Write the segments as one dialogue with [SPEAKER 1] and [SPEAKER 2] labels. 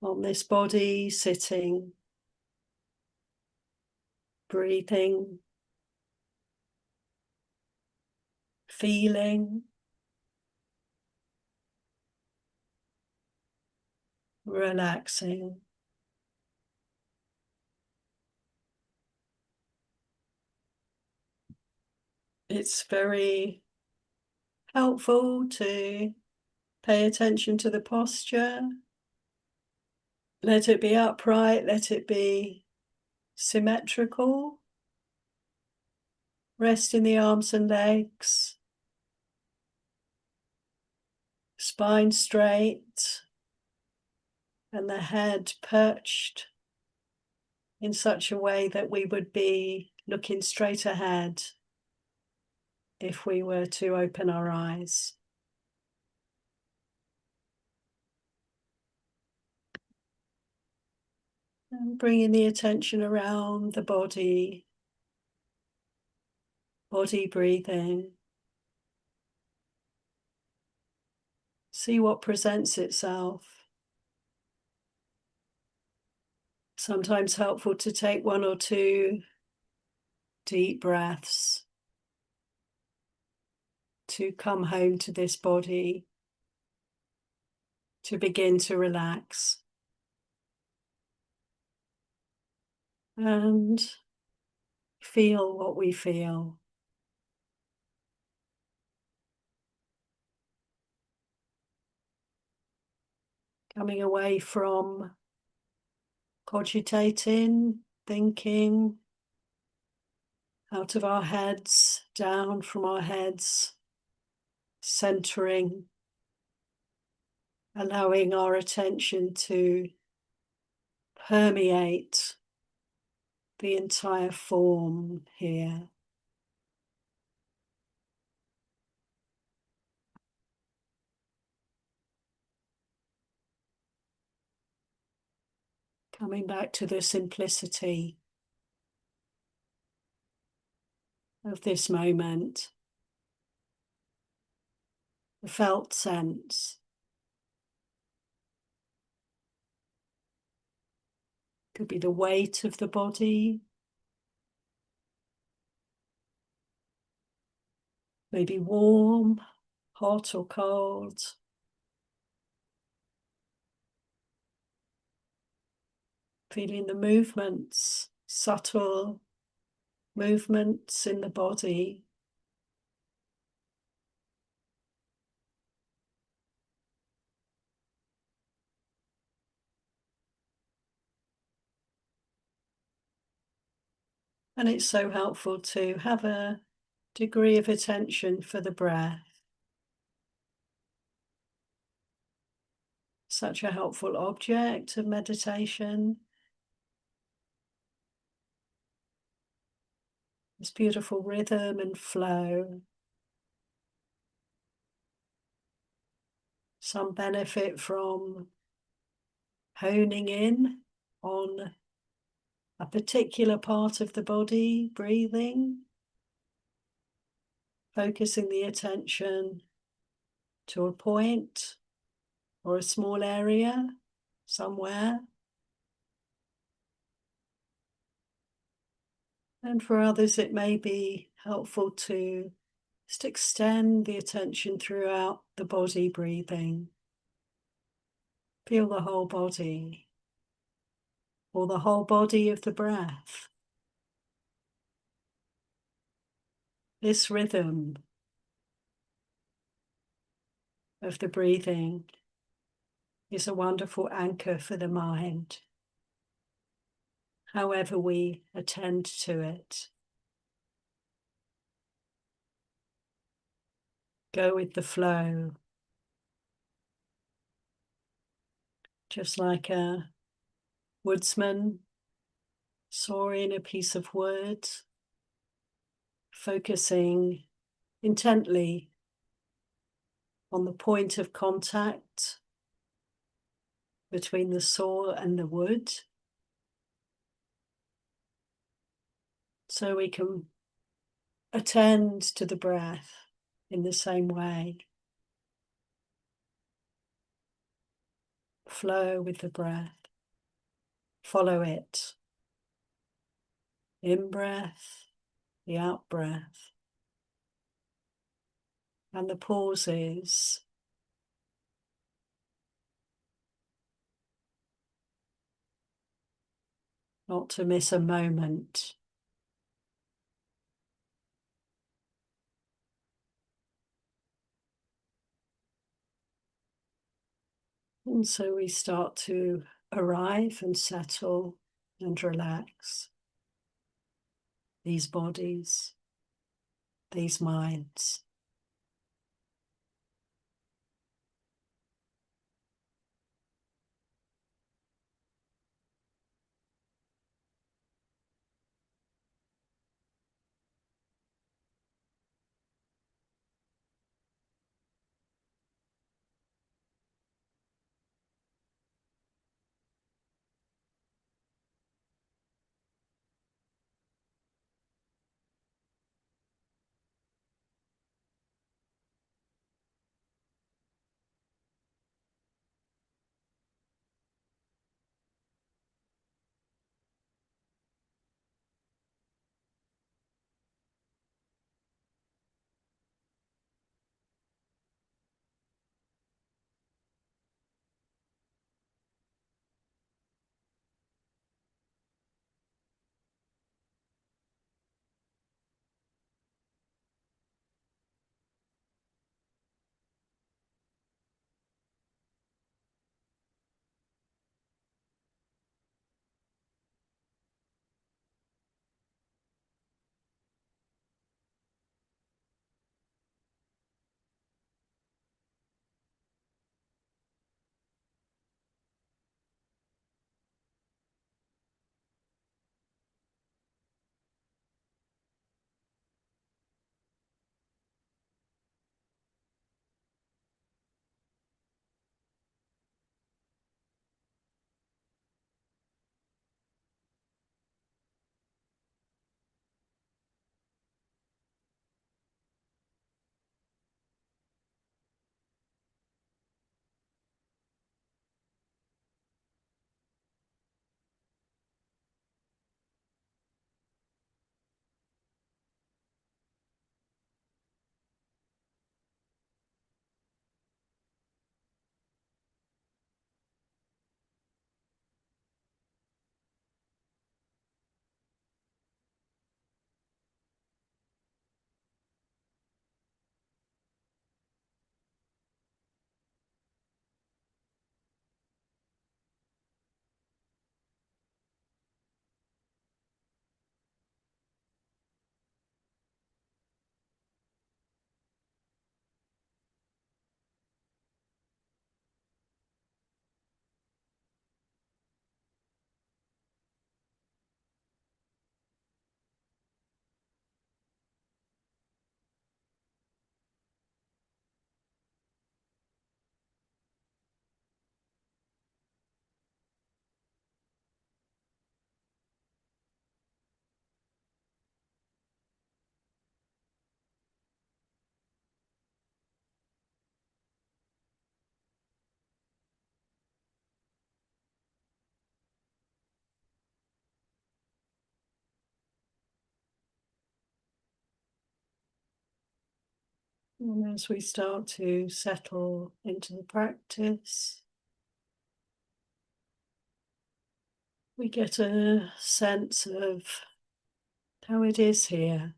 [SPEAKER 1] on this body, sitting, breathing, feeling, relaxing. It's very helpful to pay attention to the posture. Let it be upright, let it be symmetrical. Rest in the arms and legs. Spine straight. And the head perched in such a way that we would be looking straight ahead if we were to open our eyes. And bringing the attention around the body breathing. See what presents itself. Sometimes helpful to take 1 or 2 deep breaths to come home to this body, to begin to relax. And feel what we feel. Coming away from cogitating, thinking, out of our heads, down from our heads, centering, allowing our attention to permeate the entire form here. Coming back to the simplicity of this moment, the felt sense. Could be the weight of the body, maybe warm, hot or cold. Feeling the movements, subtle movements in the body. And it's so helpful to have a degree of attention for the breath. Such a helpful object of meditation. This beautiful rhythm and flow. Some benefit from honing in on a particular part of the body, breathing, focusing the attention to a point or a small area somewhere. And for others, it may be helpful to just extend the attention throughout the body breathing. Feel the whole body, or the whole body of the breath. This rhythm of the breathing is a wonderful anchor for the mind, however we attend to it. Go with the flow. Just like a woodsman sawing a piece of wood, focusing intently on the point of contact between the saw and the wood, so we can attend to the breath in the same way. flow with the breath. Follow it. In-breath, the out-breath, and the pauses. Not to miss a moment. And so we start to arrive and settle and relax these bodies, these minds. And as we start to settle into the practice, we get a sense of how it is here.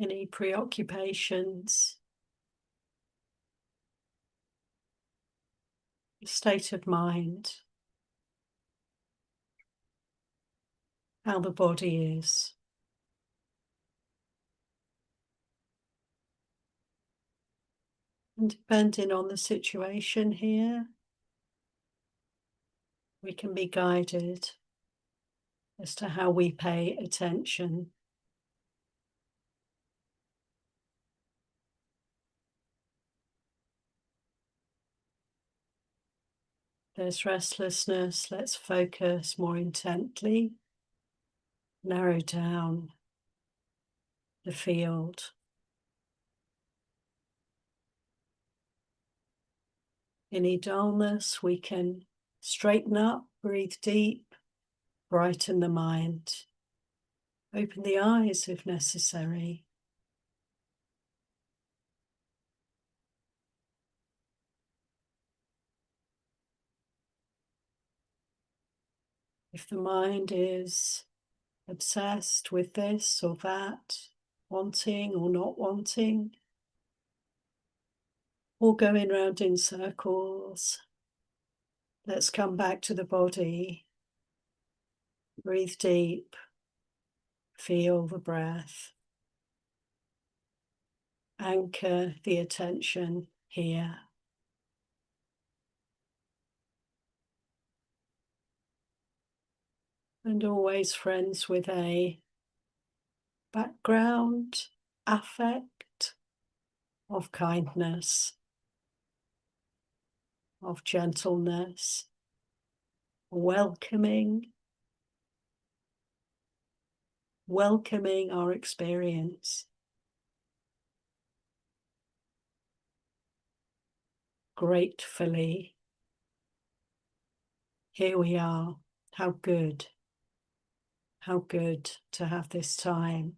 [SPEAKER 1] Any preoccupations, state of mind, how the body is. And depending on the situation here, we can be guided as to how we pay attention. There's restlessness, let's focus more intently, narrow down the field. any dullness, we can straighten up, breathe deep, brighten the mind, open the eyes if necessary. If the mind is obsessed with this or that, wanting or not wanting, or going round in circles, let's come back to the body. Breathe deep, feel the breath. Anchor the attention here. And always, friends, with a background affect of kindness, of gentleness, welcoming our experience. Gratefully, here we are. How good to have this time,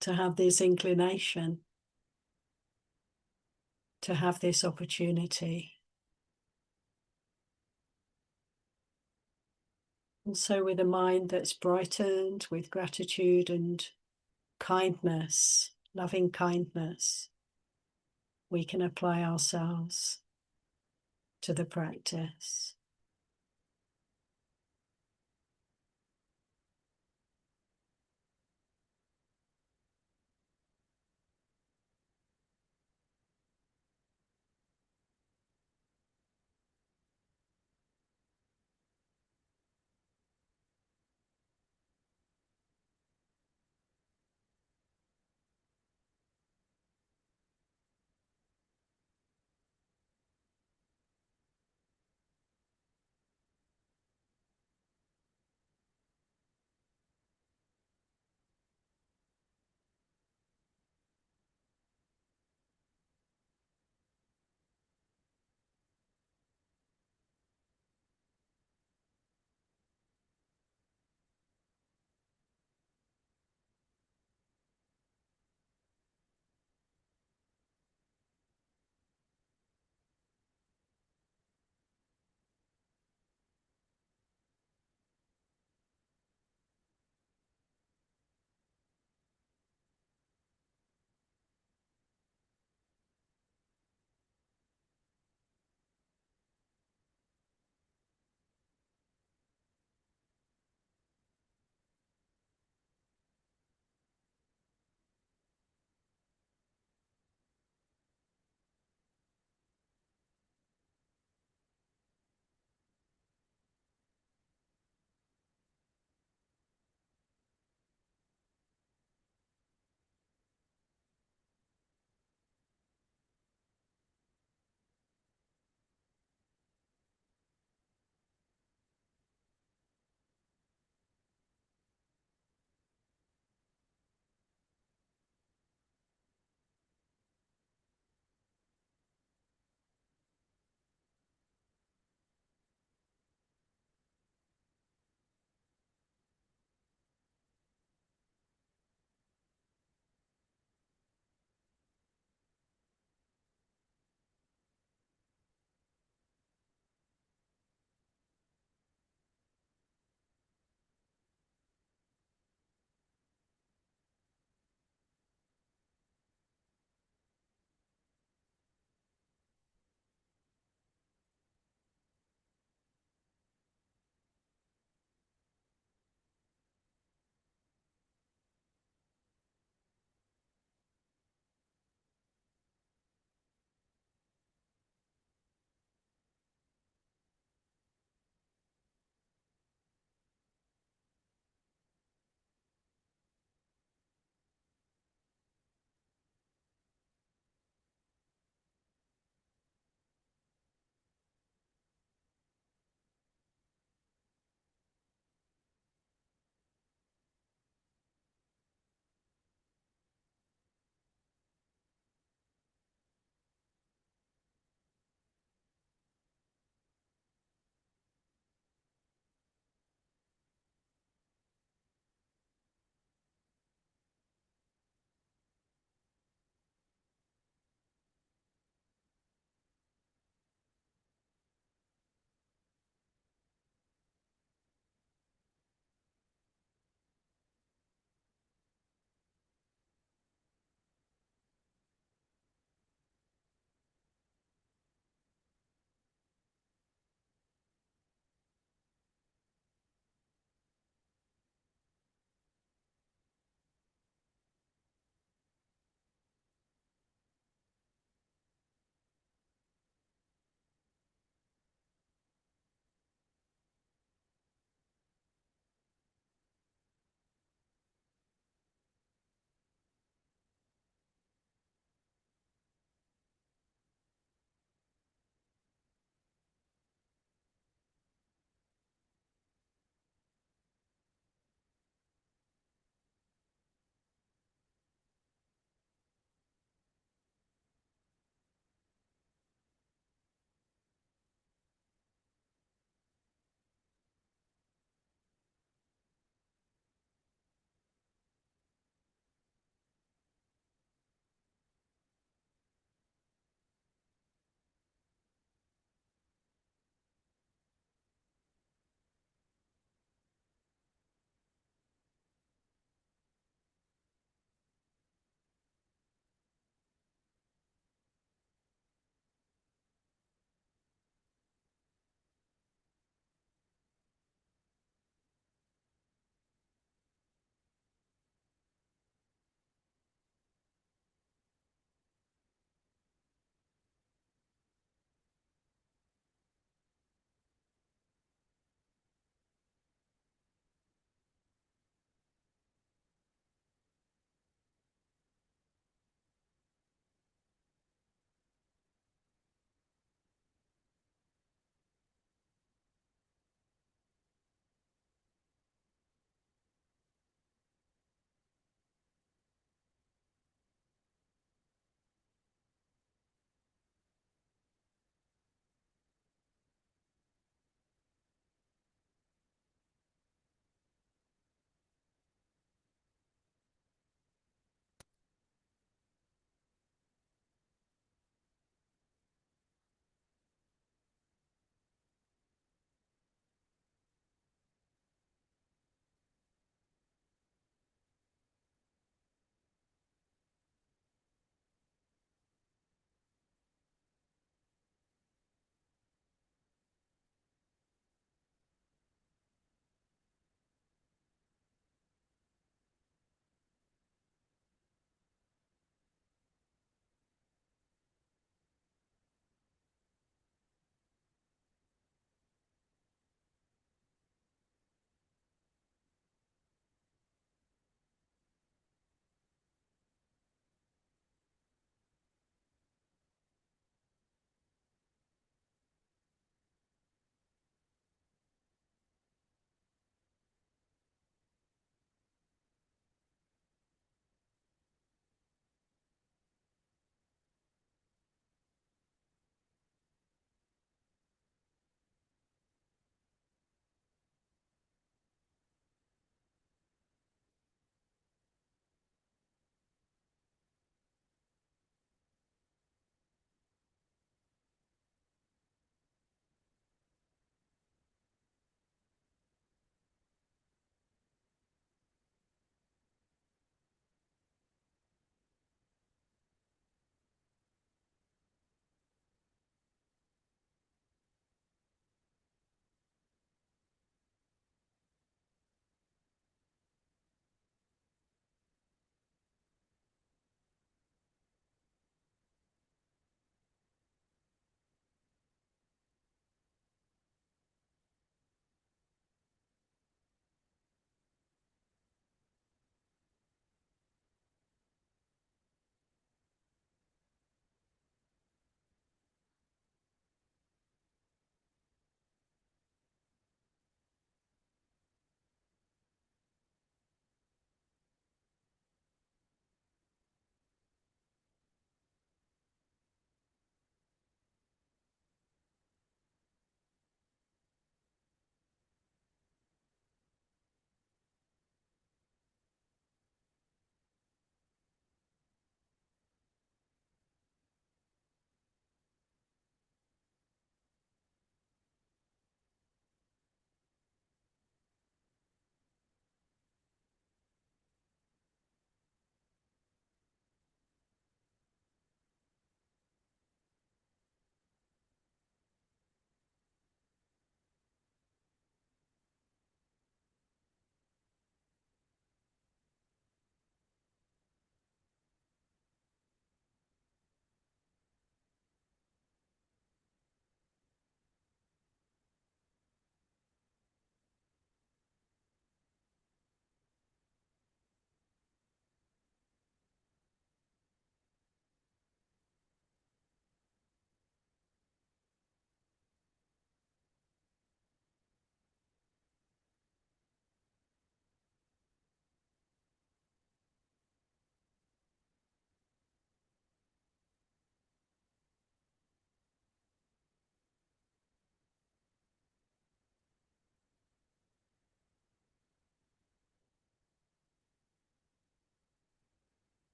[SPEAKER 1] to have this inclination, to have this opportunity. And so with a mind that's brightened with gratitude and kindness, loving kindness, we can apply ourselves to the practice.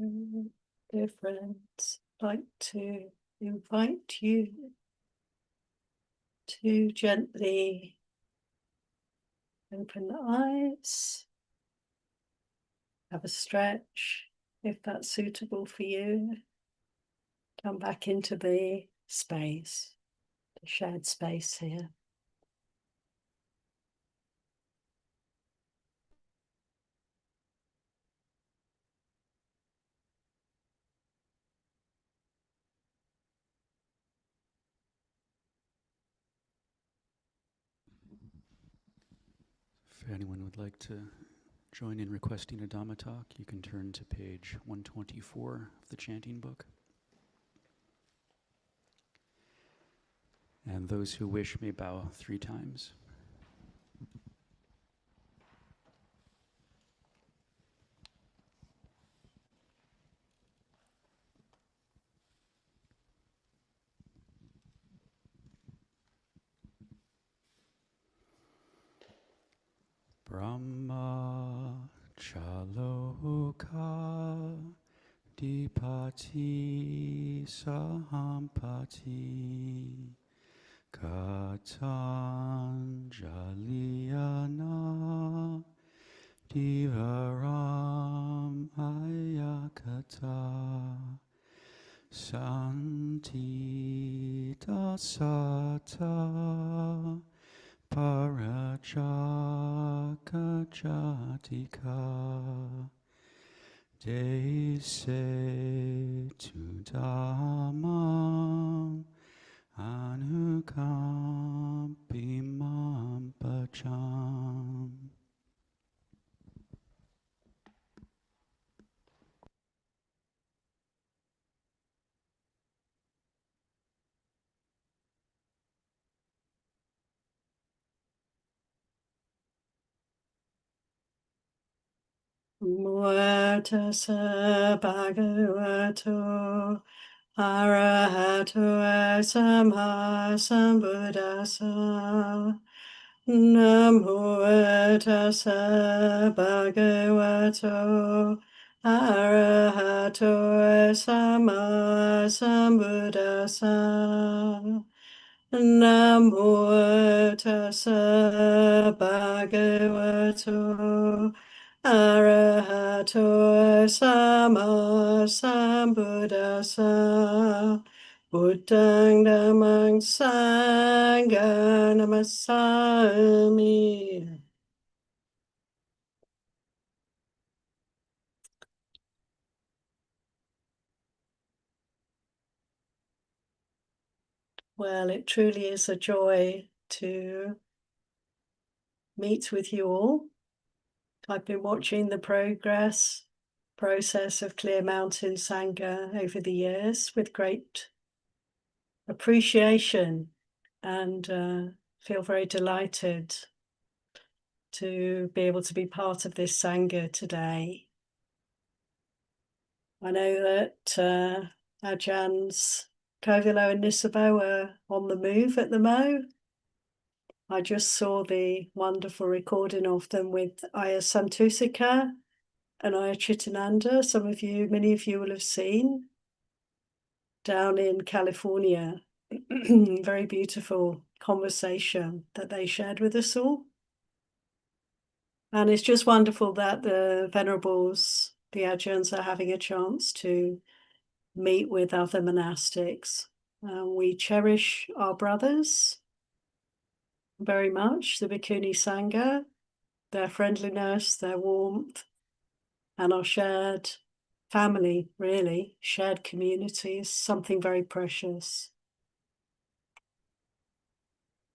[SPEAKER 1] Dear friends, I'd like to invite you to gently open the eyes, have a stretch if that's suitable for you. Come back into the space, the shared space here.
[SPEAKER 2] If anyone would like to join in requesting a Dhamma talk, you can turn to page 124 of the chanting book. And those who wish may bow 3 times. Brahma Chaloka Dipati Sahampati Katanjaliyana Divaram Ayakata Santi Dasata Parajaka Jatika Dese tu Dhammam Anukampimam Pacham.
[SPEAKER 1] Muertasa bhagavato arahato samma sambuddhassa. Namo tassa bhagavato arahato samma sambuddhassa. Namo tassa bhagavato arahato samma sambuddhassa. Buddhang dhammang sangha namasami. Well, it truly is a joy to meet with you all. I've been watching the process of Clear Mountain Sangha over the years with great appreciation, and feel very delighted to be able to be part of this Sangha today. I know that Ajahns Kovilo and Nisabo are on the move at the Mo. I just saw the wonderful recording of them with Ayya Santusika and Ayya Chitananda. Many of you will have seen down in California. Very beautiful conversation that they shared with us all. And it's just wonderful that the Venerables, the Ajahns, are having a chance to meet with other monastics. We cherish our brothers very much, the Bhikkhuni Sangha, their friendliness, their warmth, and our shared family, really, shared community is something very precious.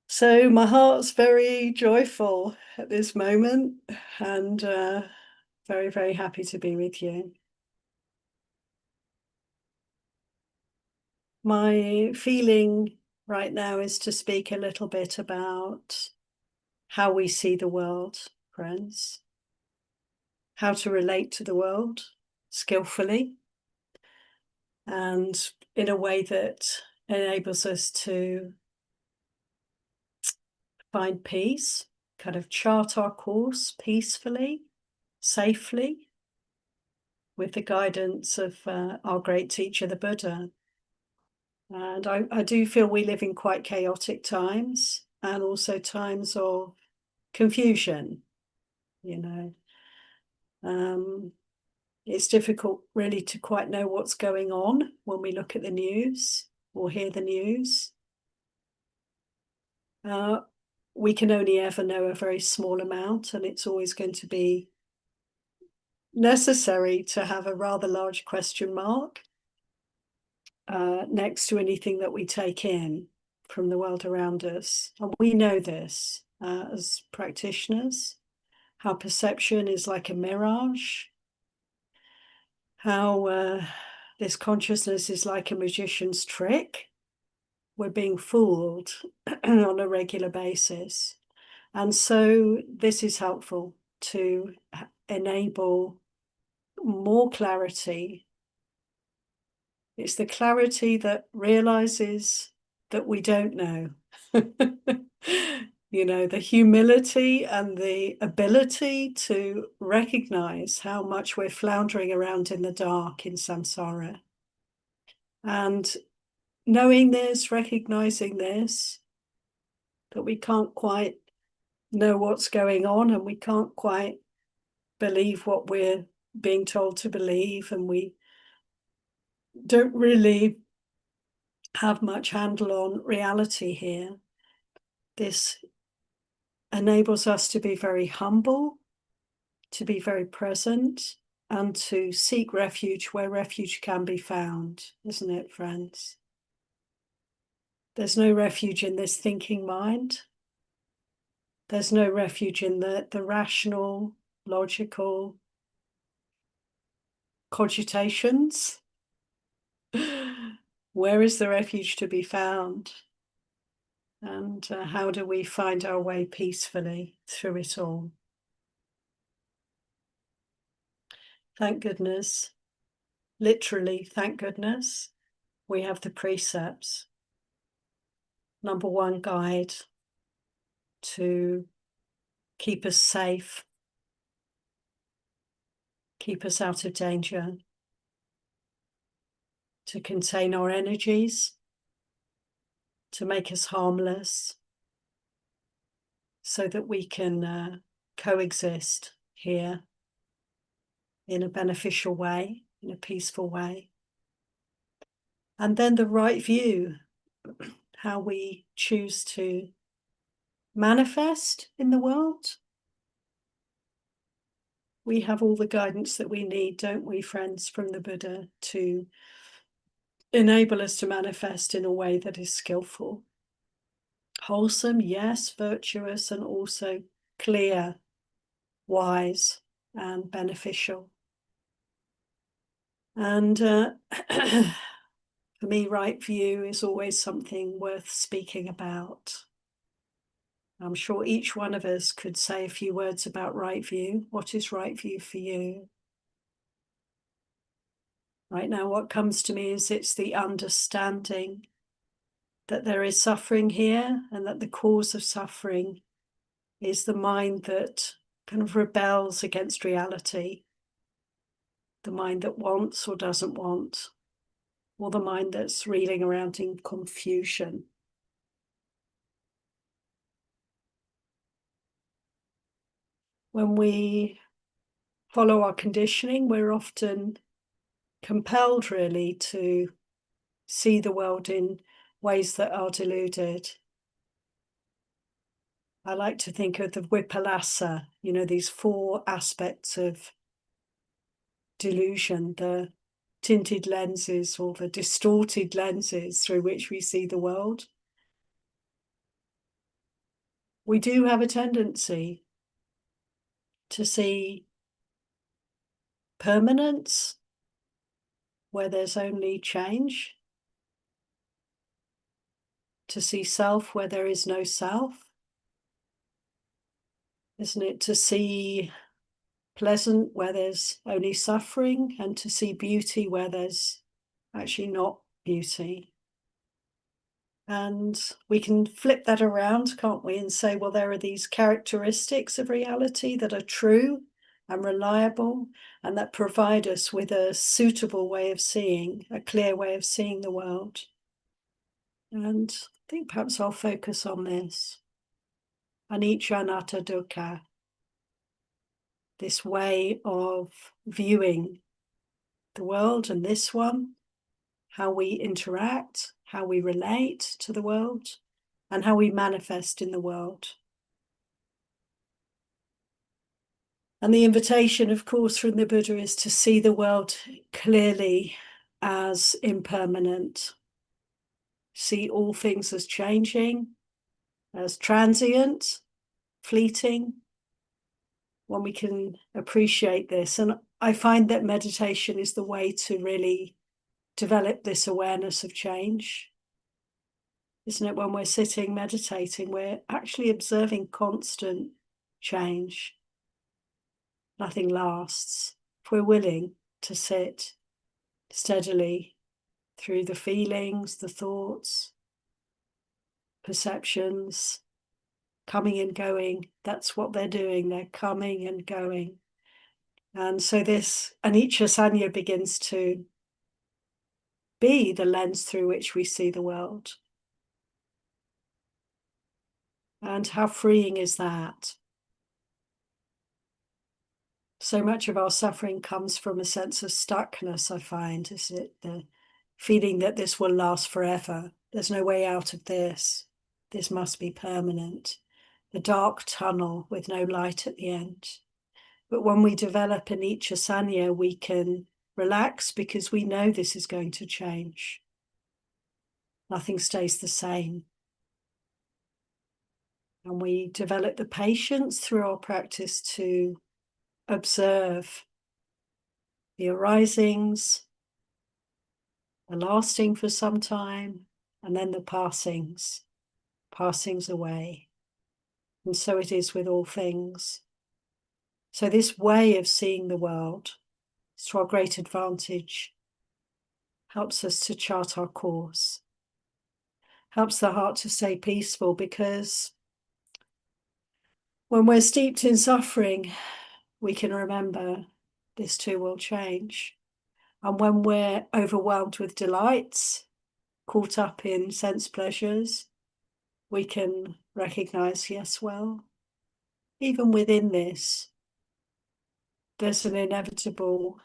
[SPEAKER 1] So my heart's very joyful at this moment, and very, very happy to be with you. My feeling right now is to speak a little bit about how we see the world, friends, how to relate to the world skillfully and in a way that enables us to find peace, kind of chart our course peacefully, safely, with the guidance of our great teacher, the Buddha. And I do feel we live in quite chaotic times, and also times of confusion, you know. It's difficult really to quite know what's going on when we look at the news or hear the news. We can only ever know a very small amount, and it's always going to be necessary to have a rather large question mark next to anything that we take in from the world around us. And we know this as practitioners, how perception is like a mirage, how this consciousness is like a magician's trick. We're being fooled on a regular basis. And so this is helpful to enable more clarity. It's the clarity that realizes that we don't know. You know, the humility and the ability to recognize how much we're floundering around in the dark in samsara. And knowing this, recognizing this, that we can't quite know what's going on and we can't quite believe what we're being told to believe, and we don't really have much handle on reality here. This enables us to be very humble, to be very present, and to seek refuge where refuge can be found, isn't it, friends? There's no refuge in this thinking mind. There's no refuge in the rational, logical cogitations. Where is the refuge to be found? And how do we find our way peacefully through it all? Thank goodness, literally, thank goodness, we have the precepts. Number one guide to keep us safe, keep us out of danger, to contain our energies, to make us harmless, so that we can coexist here in a beneficial way, in a peaceful way. And then the right view, how we choose to manifest in the world. We have all the guidance that we need, don't we, friends, from the Buddha to enable us to manifest in a way that is skillful. Wholesome, yes, virtuous, and also clear, wise, and beneficial. And for me, right view is always something worth speaking about. I'm sure each one of us could say a few words about right view. What is right view for you? Right now, what comes to me is it's the understanding that there is suffering here, and that the cause of suffering is the mind that kind of rebels against reality, the mind that wants or doesn't want, or the mind that's reeling around in confusion. When we follow our conditioning, we're often compelled really to see the world in ways that are deluded. I like to think of the vipallasa, you know, these four aspects of delusion, the tinted lenses or the distorted lenses through which we see the world. We do have a tendency to see permanence where there's only change, to see self where there is no self, isn't it? To see pleasant where there's only suffering, and to see beauty where there's actually not beauty. And we can flip that around, can't we, and say, well, there are these characteristics of reality that are true, and reliable, and that provide us with a suitable way of seeing, a clear way of seeing the world. And I think perhaps I'll focus on this. Anicca anatta dukkha, this way of viewing the world and this one, how we interact, how we relate to the world, and how we manifest in the world. And the invitation, of course, from the Buddha is to see the world clearly as impermanent. See all things as changing, as transient, fleeting, when we can appreciate this. And I find that meditation is the way to really develop this awareness of change. Isn't it? When we're sitting meditating, we're actually observing constant change. Nothing lasts. If we're willing to sit steadily through the feelings, the thoughts, perceptions, coming and going, that's what they're doing. They're coming and going. And so this anicca sanya begins to be the lens through which we see the world. And how freeing is that? So much of our suffering comes from a sense of stuckness, I find. Is it the feeling that this will last forever? There's no way out of this. This must be permanent. The dark tunnel with no light at the end. But when we develop anicca sanya, we can relax because we know this is going to change. Nothing stays the same. And we develop the patience through our practice to observe the arisings, the lasting for some time, and then the passings away. And so it is with all things. So this way of seeing the world is to our great advantage, helps us to chart our course, helps the heart to stay peaceful, because when we're steeped in suffering, we can remember this too will change. And when we're overwhelmed with delights, caught up in sense pleasures, we can recognize, yes, well, even within this, there's an inevitable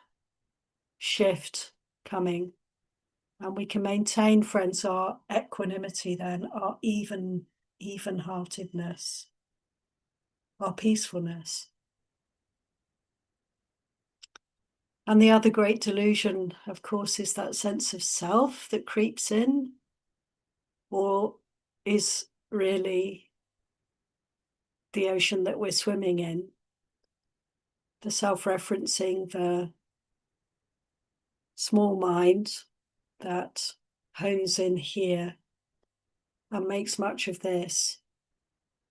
[SPEAKER 1] shift coming. And we can maintain, friends, our equanimity then, our even-heartedness, our peacefulness. And the other great delusion, of course, is that sense of self that creeps in, or is really the ocean that we're swimming in. The self-referencing, the small mind that hones in here and makes much of this,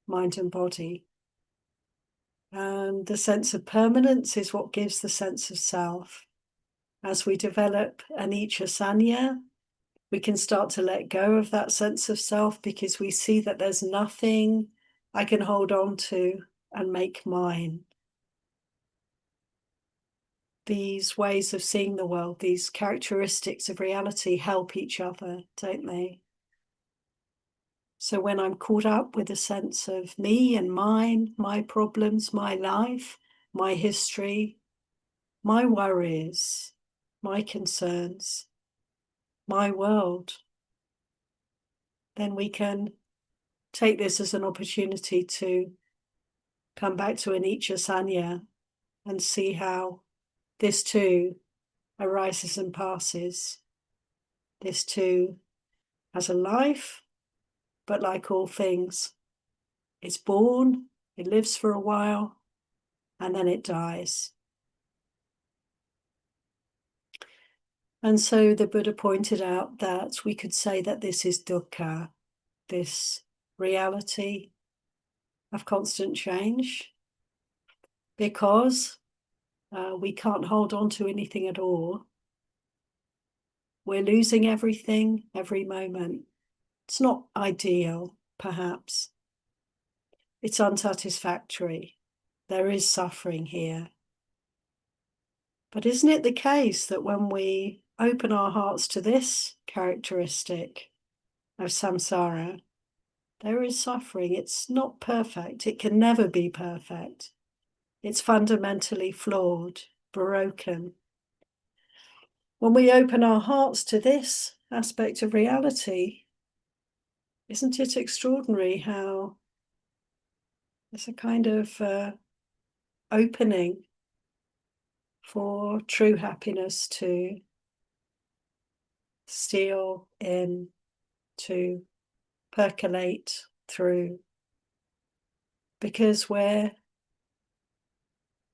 [SPEAKER 1] mind and body. And the sense of permanence is what gives the sense of self. As we develop anicca sanya, we can start to let go of that sense of self, because we see that there's nothing I can hold on to and make mine. These ways of seeing the world, these characteristics of reality help each other, don't they? So when I'm caught up with a sense of me and mine, my problems, my life, my history, my worries, my concerns, my world, then we can take this as an opportunity to come back to anicca sanya and see how this too arises and passes. This too has a life, but like all things, it's born, it lives for a while, and then it dies. And so the Buddha pointed out that we could say that this is dukkha, this reality of constant change, because we can't hold on to anything at all. We're losing everything, every moment. It's not ideal, perhaps. It's unsatisfactory. There is suffering here. But isn't it the case that when we open our hearts to this characteristic of samsara, there is suffering? It's not perfect. It can never be perfect. It's fundamentally flawed, broken. When we open our hearts to this aspect of reality, isn't it extraordinary how there's a kind of opening for true happiness to steal in, to percolate through, because we're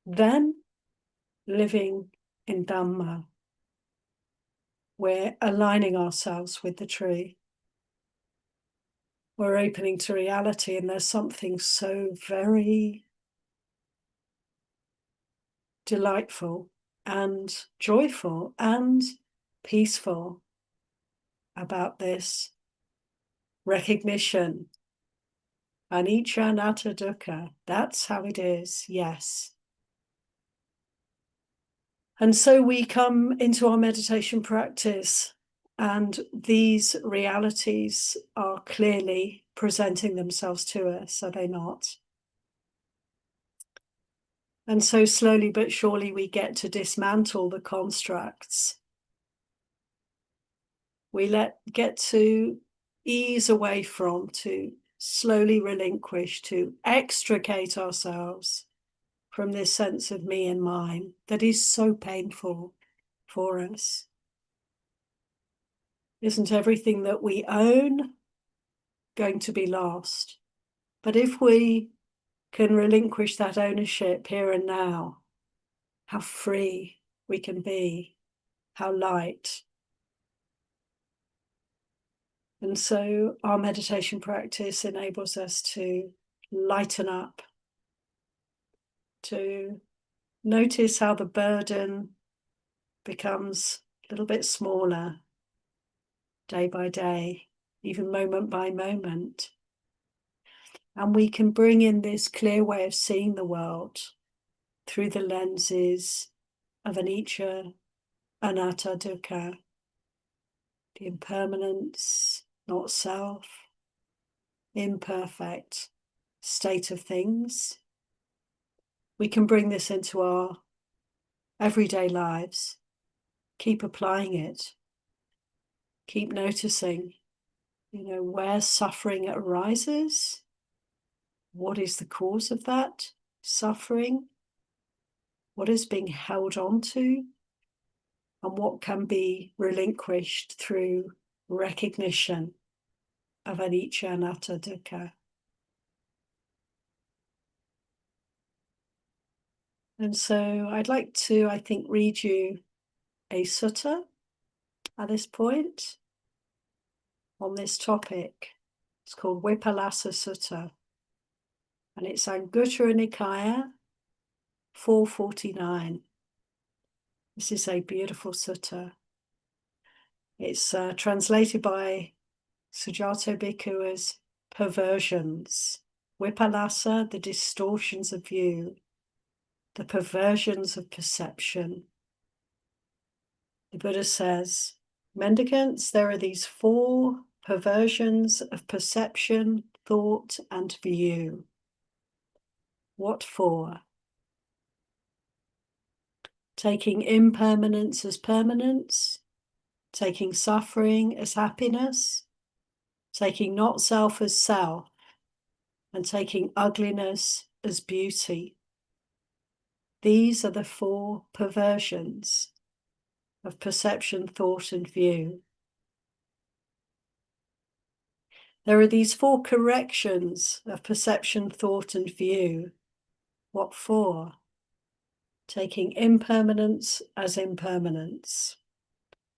[SPEAKER 1] then living in Dhamma. We're aligning ourselves with the tree. We're opening to reality, and there's something so very delightful and joyful and peaceful about this recognition. Anicca, anatta, dukkha. That's how it is, yes. And so we come into our meditation practice, and these realities are clearly presenting themselves to us, are they not? And so slowly but surely we get to dismantle the constructs. We get to ease away from, to slowly relinquish, to extricate ourselves from this sense of me and mine that is so painful for us. Isn't everything that we own going to be lost? But if we can relinquish that ownership here and now, how free we can be, how light. And so our meditation practice enables us to lighten up, to notice how the burden becomes a little bit smaller day by day, even moment by moment. And we can bring in this clear way of seeing the world through the lenses of anicca, anatta, dukkha, the impermanence, not self, imperfect state of things. We can bring this into our everyday lives, keep applying it, keep noticing, where suffering arises, what is the cause of that suffering, what is being held on to, and what can be relinquished through recognition of anicca, anatta, dukkha. And so I'd like to, read you a sutta at this point on this topic. It's called Vipallasa Sutta, and it's Anguttara Nikaya 449. This is a beautiful sutta. It's translated by Sujato Bhikkhu as perversions. Vipallasa, the distortions of view, the perversions of perception. The Buddha says, mendicants, there are these 4 perversions of perception, thought, and view. What for? Taking impermanence as permanence, taking suffering as happiness, taking not self as self, and taking ugliness as beauty. These are the 4 perversions of perception, thought, and view. There are these 4 corrections of perception, thought, and view. What for? Taking impermanence as impermanence,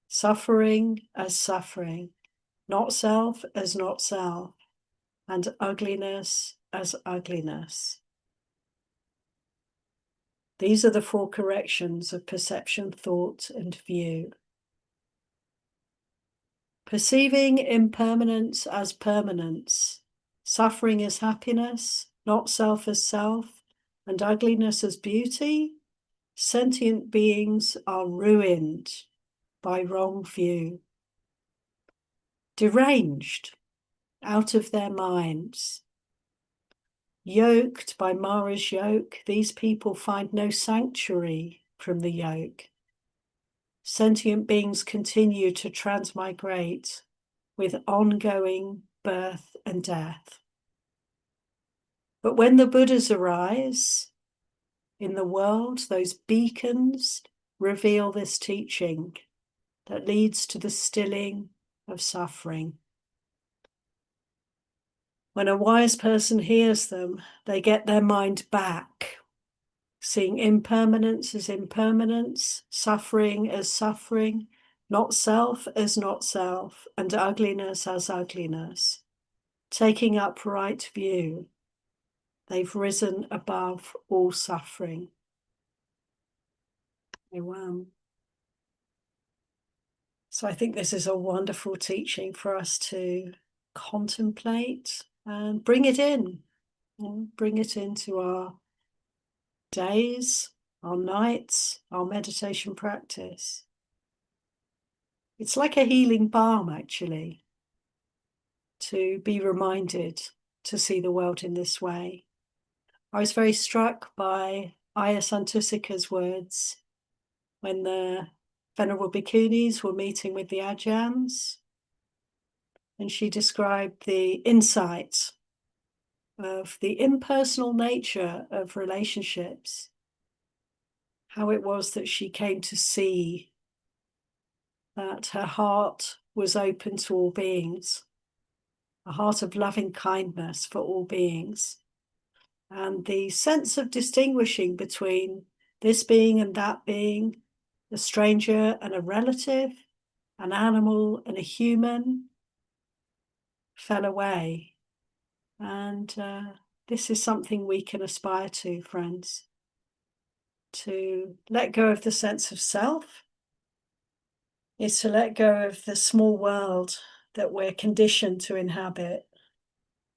[SPEAKER 1] suffering as suffering, not self as not self, and ugliness as ugliness. These are the 4 corrections of perception, thought, and view. Perceiving impermanence as permanence, suffering as happiness, not self as self, and ugliness as beauty, Sentient beings are ruined by wrong view, deranged out of their minds. Yoked by Mara's yoke, these people find no sanctuary from the yoke. Sentient beings continue to transmigrate with ongoing birth and death. But when the Buddhas arise in the world, those beacons reveal this teaching that leads to the stilling of suffering. When a wise person hears them, they get their mind back, seeing impermanence as impermanence, suffering as suffering, not self as not self, and ugliness as ugliness. Taking up right view, they've risen above all suffering. Wow. So I think this is a wonderful teaching for us to contemplate and bring it in, bring it into our days, our nights, our meditation practice. It's like a healing balm, actually, to be reminded to see the world in this way. I was very struck by Ayya Santusika's words when the Venerable Bhikkhunis were meeting with the Ajahns, and she described the insight of the impersonal nature of relationships, how it was that she came to see that her heart was open to all beings, a heart of loving kindness for all beings. And the sense of distinguishing between this being and that being, a stranger and a relative, an animal and a human, fell away. And this is something we can aspire to, friends, to let go of the sense of self, is to let go of the small world that we're conditioned to inhabit.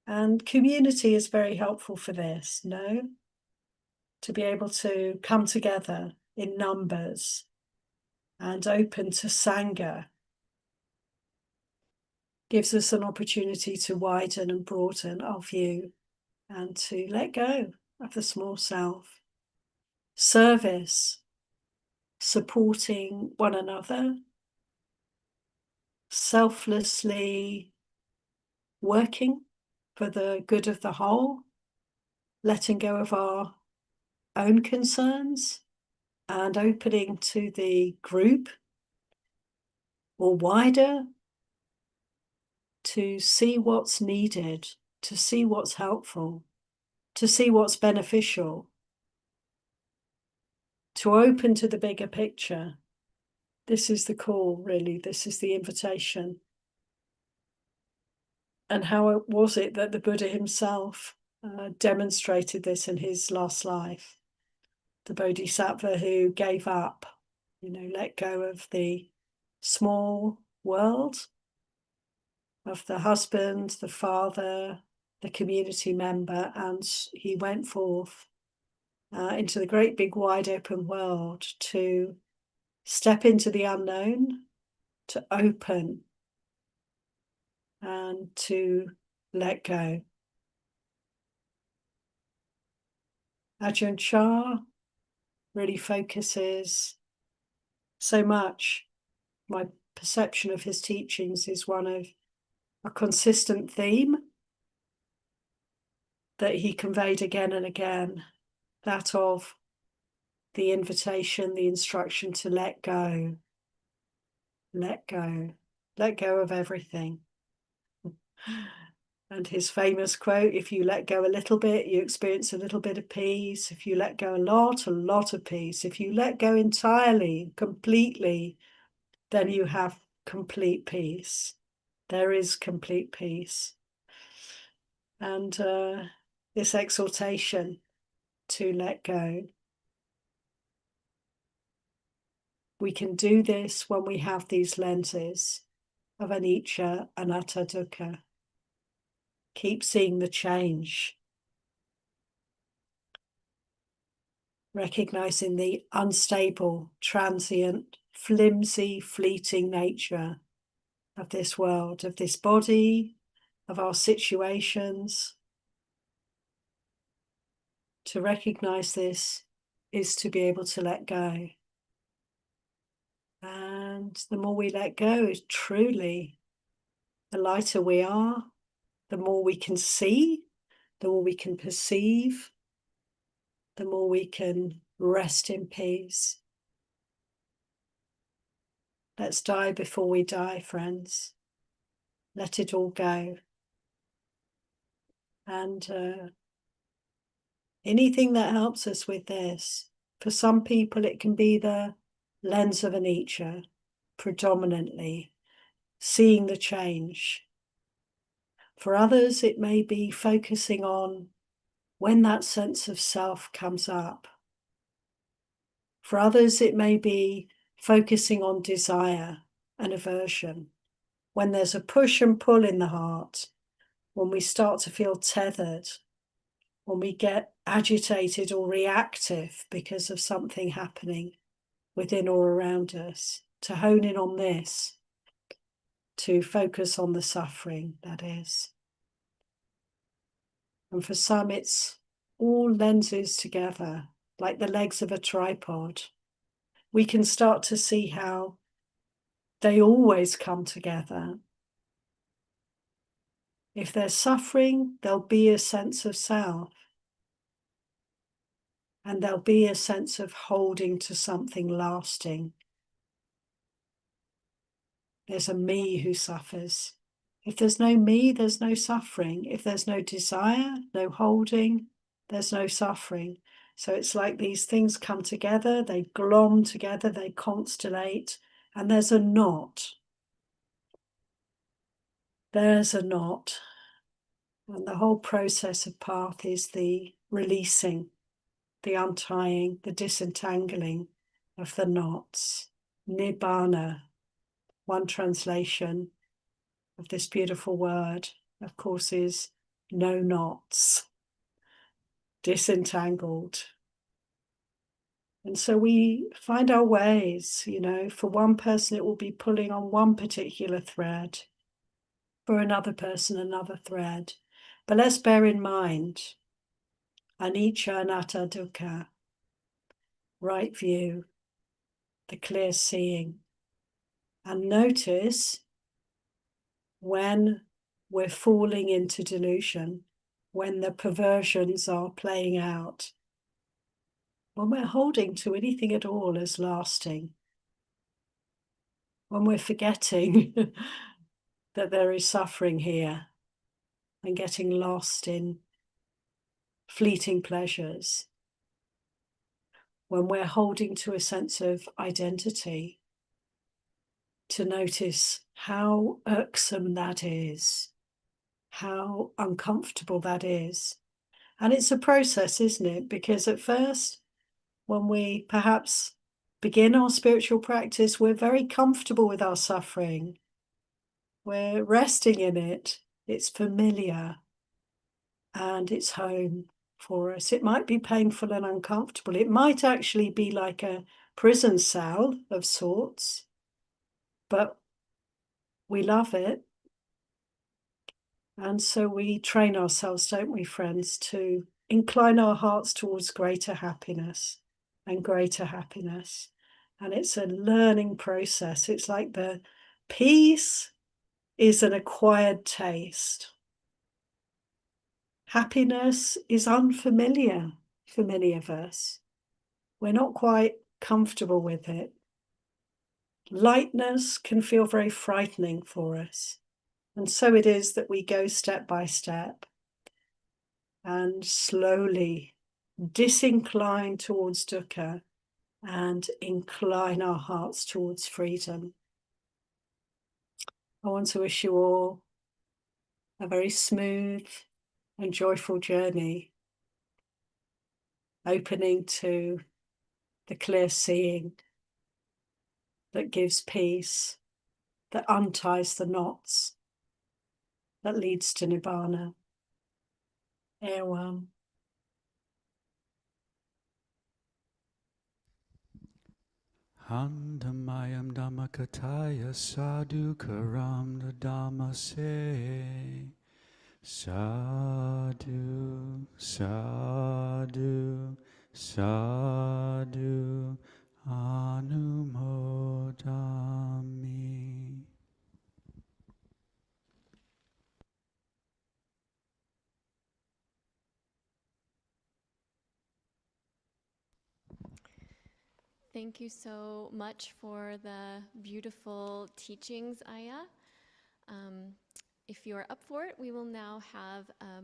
[SPEAKER 1] And community is very helpful for this, no? To be able to come together in numbers and open to Sangha gives us an opportunity to widen and broaden our view and to let go of the small self. Service, supporting one another, selflessly working for the good of the whole, letting go of our own concerns and opening to the group or wider to see what's needed, to see what's helpful, to see what's beneficial, to open to the bigger picture. This is the call, really. This is the invitation. And how was it that the Buddha himself demonstrated this in his last life? The Bodhisattva who gave up, let go of the small world, of the husband, the father, the community member, and he went forth into the great big wide open world to step into the unknown, to open and to let go. Ajahn Chah really focuses so much. My perception of his teachings is one of a consistent theme that he conveyed again and again, that of the invitation, the instruction to let go, let go of everything. And his famous quote, if you let go a little bit, you experience a little bit of peace. If you let go a lot of peace. If you let go entirely, completely, then you have complete peace. There is complete peace. And this exhortation to let go. We can do this when we have these lenses of anicca, anatta, dukkha. Keep seeing the change. recognizing the unstable, transient, flimsy, fleeting nature of this world, of this body, of our situations. To recognize this is to be able to let go. And the more we let go, truly, the lighter we are, the more we can see, the more we can perceive, the more we can rest in peace. Let's die before we die, friends. Let it all go. And anything that helps us with this, for some people it can be the lens of anicca, predominantly, seeing the change. For others, it may be focusing on when that sense of self comes up. For others, it may be focusing on desire and aversion. When there's a push and pull in the heart, when we start to feel tethered, when we get agitated or reactive because of something happening within or around us, to hone in on this, to focus on the suffering, that is. And for some, it's all lenses together, like the legs of a tripod. We can start to see how they always come together. If there's suffering, there'll be a sense of self. And there'll be a sense of holding to something lasting. There's a me who suffers. If there's no me, there's no suffering. If there's no desire, no holding, there's no suffering. So it's like these things come together, they glom together, they constellate, and there's a knot. There's a knot. And the whole process of path is the releasing, the untying, the disentangling of the knots. Nibbana, one translation of this beautiful word, of course, is no knots, disentangled. And so we find our ways, for one person it will be pulling on one particular thread, for another person another thread. But let's bear in mind, anicca, anatta, dukkha, right view, the clear seeing. And notice when we're falling into delusion, when the perversions are playing out, when we're holding to anything at all as lasting, when we're forgetting that there is suffering here and getting lost in fleeting pleasures, when we're holding to a sense of identity, to notice how irksome that is, how uncomfortable that is. And it's a process, isn't it? Because at first, when we perhaps begin our spiritual practice, we're very comfortable with our suffering. We're resting in it. It's familiar and it's home for us. It might be painful and uncomfortable. It might actually be like a prison cell of sorts, but we love it. And so we train ourselves, don't we, friends, to incline our hearts towards greater happiness and greater happiness. And it's a learning process. It's like the peace is an acquired taste. Happiness is unfamiliar for many of us. We're not quite comfortable with it. Lightness can feel very frightening for us. And so it is that we go step by step and slowly disincline towards dukkha and incline our hearts towards freedom. I want to wish you all a very smooth and joyful journey, opening to the clear seeing that gives peace, that unties the knots, that leads to nibbana. Erewhon.
[SPEAKER 2] Handamayam Dhammakataya Sadhu Karam Dhamase. Sadhu, sadhu, sadhu, anumodami.
[SPEAKER 3] Thank you so much for the beautiful teachings, Aya. If you're up for it, we will now have a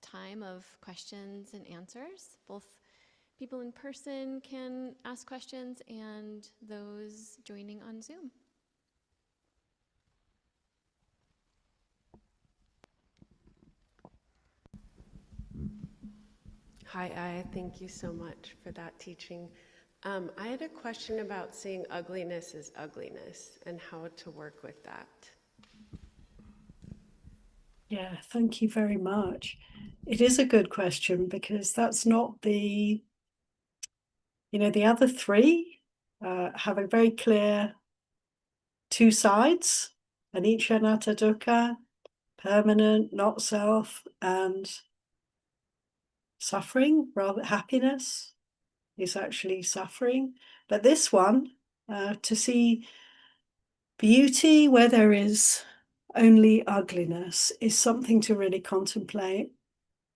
[SPEAKER 3] time of questions and answers. Both people in person can ask questions and those joining on Zoom.
[SPEAKER 4] Hi, Aya. Thank you so much for that teaching. I had a question about seeing ugliness as ugliness and how to work with that.
[SPEAKER 1] Yeah, thank you very much. It is a good question because that's not the other three have a very clear two sides, anicca, anatta, dukkha, permanent, not self, and suffering, rather happiness is actually suffering. But this one, to see beauty where there is only ugliness, is something to really contemplate.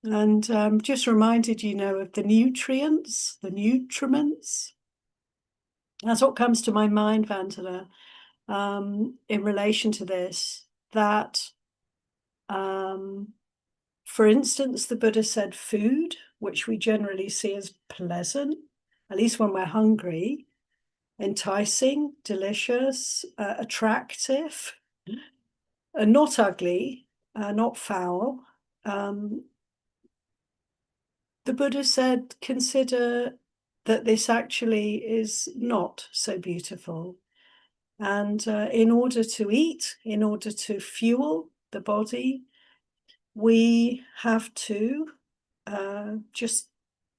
[SPEAKER 1] And just reminded, of the nutrients, the nutriments. That's what comes to my mind, Vandana, in relation to this, that, for instance, the Buddha said food, which we generally see as pleasant, at least when we're hungry, enticing, delicious, attractive, not ugly, not foul. The Buddha said, consider that this actually is not so beautiful. And in order to eat, in order to fuel the body, we have to, just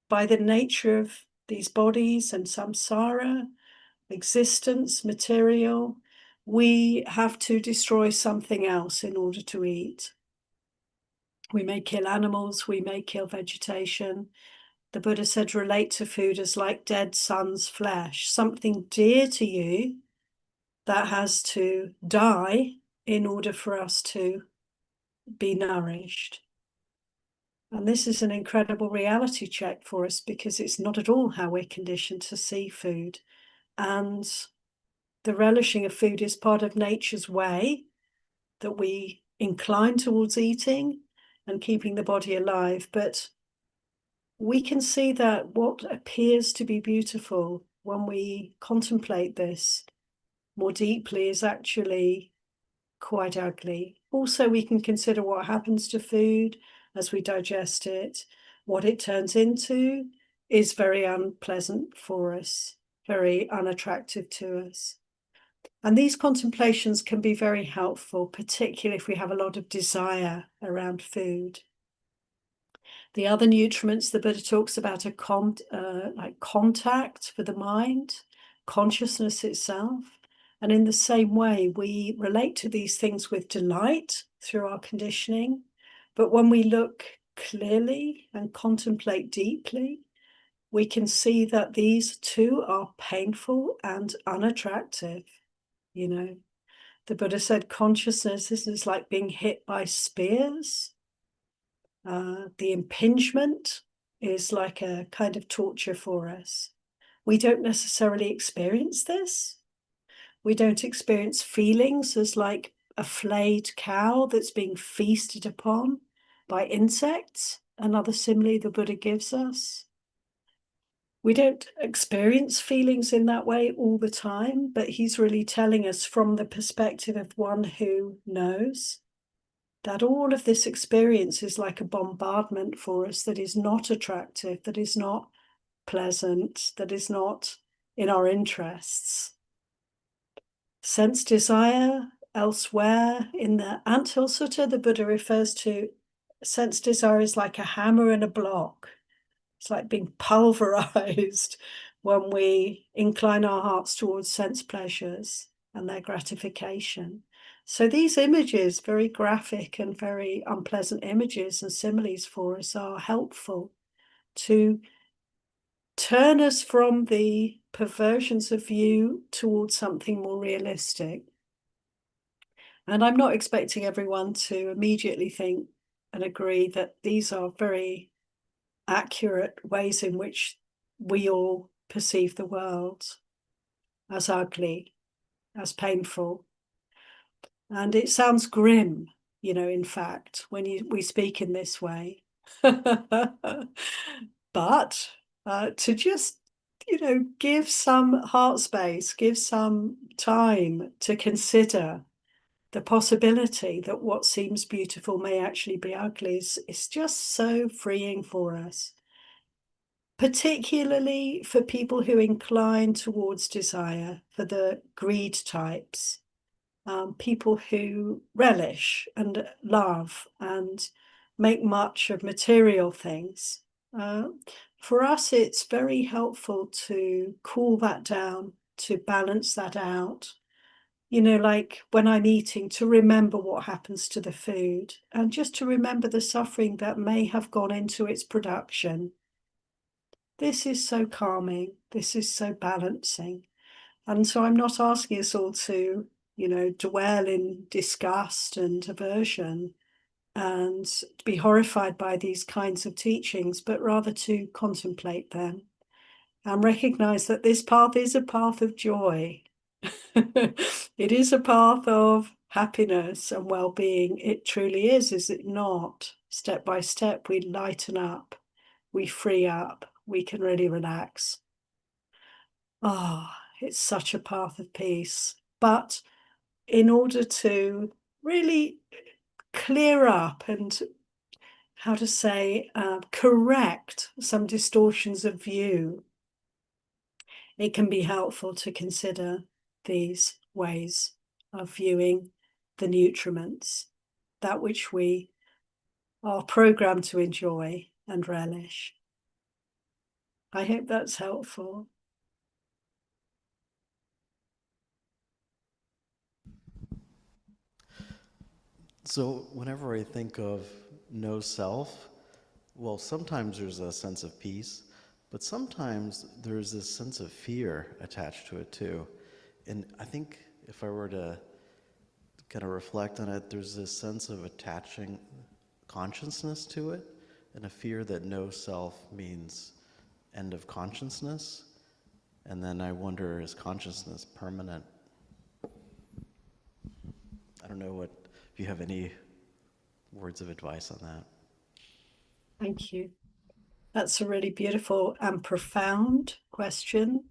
[SPEAKER 1] by the nature of these bodies and samsara, existence, material, we have to destroy something else in order to eat. We may kill animals, we may kill vegetation. The Buddha said, relate to food as like dead son's flesh, something dear to you that has to die in order for us to be nourished. And this is an incredible reality check for us because it's not at all how we're conditioned to see food. And the relishing of food is part of nature's way that we incline towards eating and keeping the body alive. But we can see that what appears to be beautiful when we contemplate this more deeply is actually quite ugly. Also, we can consider what happens to food as we digest it. What it turns into is very unpleasant for us, very unattractive to us. And these contemplations can be very helpful, particularly if we have a lot of desire around food. The other nutriments the Buddha talks about are like contact for the mind, consciousness itself. And in the same way, we relate to these things with delight through our conditioning. But when we look clearly and contemplate deeply, we can see that these too are painful and unattractive. The Buddha said consciousness is like being hit by spears. The impingement is like a kind of torture for us. We don't necessarily experience this. We don't experience feelings as like a flayed cow that's being feasted upon by insects, another simile the Buddha gives us. We don't experience feelings in that way all the time, but he's really telling us from the perspective of one who knows that all of this experience is like a bombardment for us that is not attractive, that is not pleasant, that is not in our interests. Sense desire, elsewhere in the Anthill Sutta, the Buddha refers to sense desire as like a hammer and a block. It's like being pulverized when we incline our hearts towards sense pleasures and their gratification. So these images, very graphic and very unpleasant images and similes for us, are helpful to turn us from the perversions of view towards something more realistic. And I'm not expecting everyone to immediately think and agree that these are very accurate ways in which we all perceive the world, as ugly, as painful. And it sounds grim, in fact, when we speak in this way. But to just, give some heart space, give some time to consider the possibility that what seems beautiful may actually be ugly is just so freeing for us, particularly for people who incline towards desire, for the greed types, people who relish and love and make much of material things. For us, it's very helpful to cool that down, to balance that out. Like when I'm eating, to remember what happens to the food and just to remember the suffering that may have gone into its production. This is so calming. This is so balancing. And so I'm not asking us all to, dwell in disgust and aversion and be horrified by these kinds of teachings, but rather to contemplate them and recognize that this path is a path of joy. It is a path of happiness and well-being. It truly is it not? Step by step, we lighten up, we free up, we can really relax. It's such a path of peace. But in order to really clear up and, correct some distortions of view, it can be helpful to consider these ways of viewing the nutriments, that which we are programmed to enjoy and relish. I hope that's helpful.
[SPEAKER 5] So whenever I think of no self, well, sometimes there's a sense of peace, but sometimes there's this sense of fear attached to it too. And I think if I were to kind of reflect on it, there's this sense of attaching consciousness to it, and a fear that no self means end of consciousness. And then I wonder, is consciousness permanent? I don't know if you have any words of advice on that.
[SPEAKER 1] Thank you. That's a really beautiful and profound question.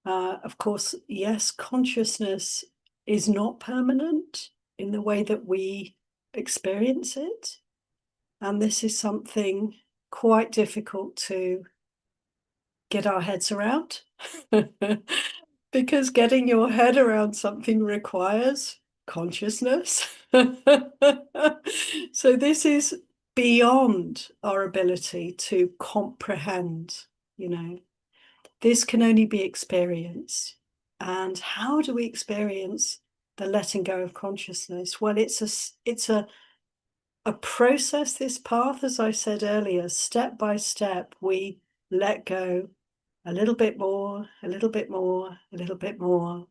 [SPEAKER 1] Of course, yes, consciousness is not permanent in the way that we experience it. And this is something quite difficult to get our heads around because getting your head around something requires consciousness. So this is beyond our ability to comprehend, This can only be experienced. And how do we experience the letting go of consciousness? Well, it's a process, this path, as I said earlier, step by step, we let go a little bit more, a little bit more, a little bit more.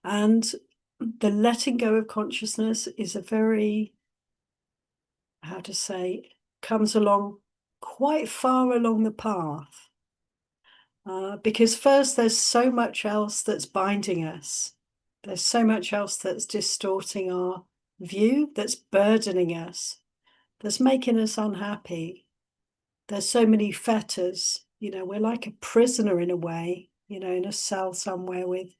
[SPEAKER 1] And the letting go of consciousness is a very, comes along quite far along the path. Because first, there's so much else that's binding us. There's so much else that's distorting our view, that's burdening us, that's making us unhappy. There's so many fetters, we're like a prisoner in a way, in a cell somewhere with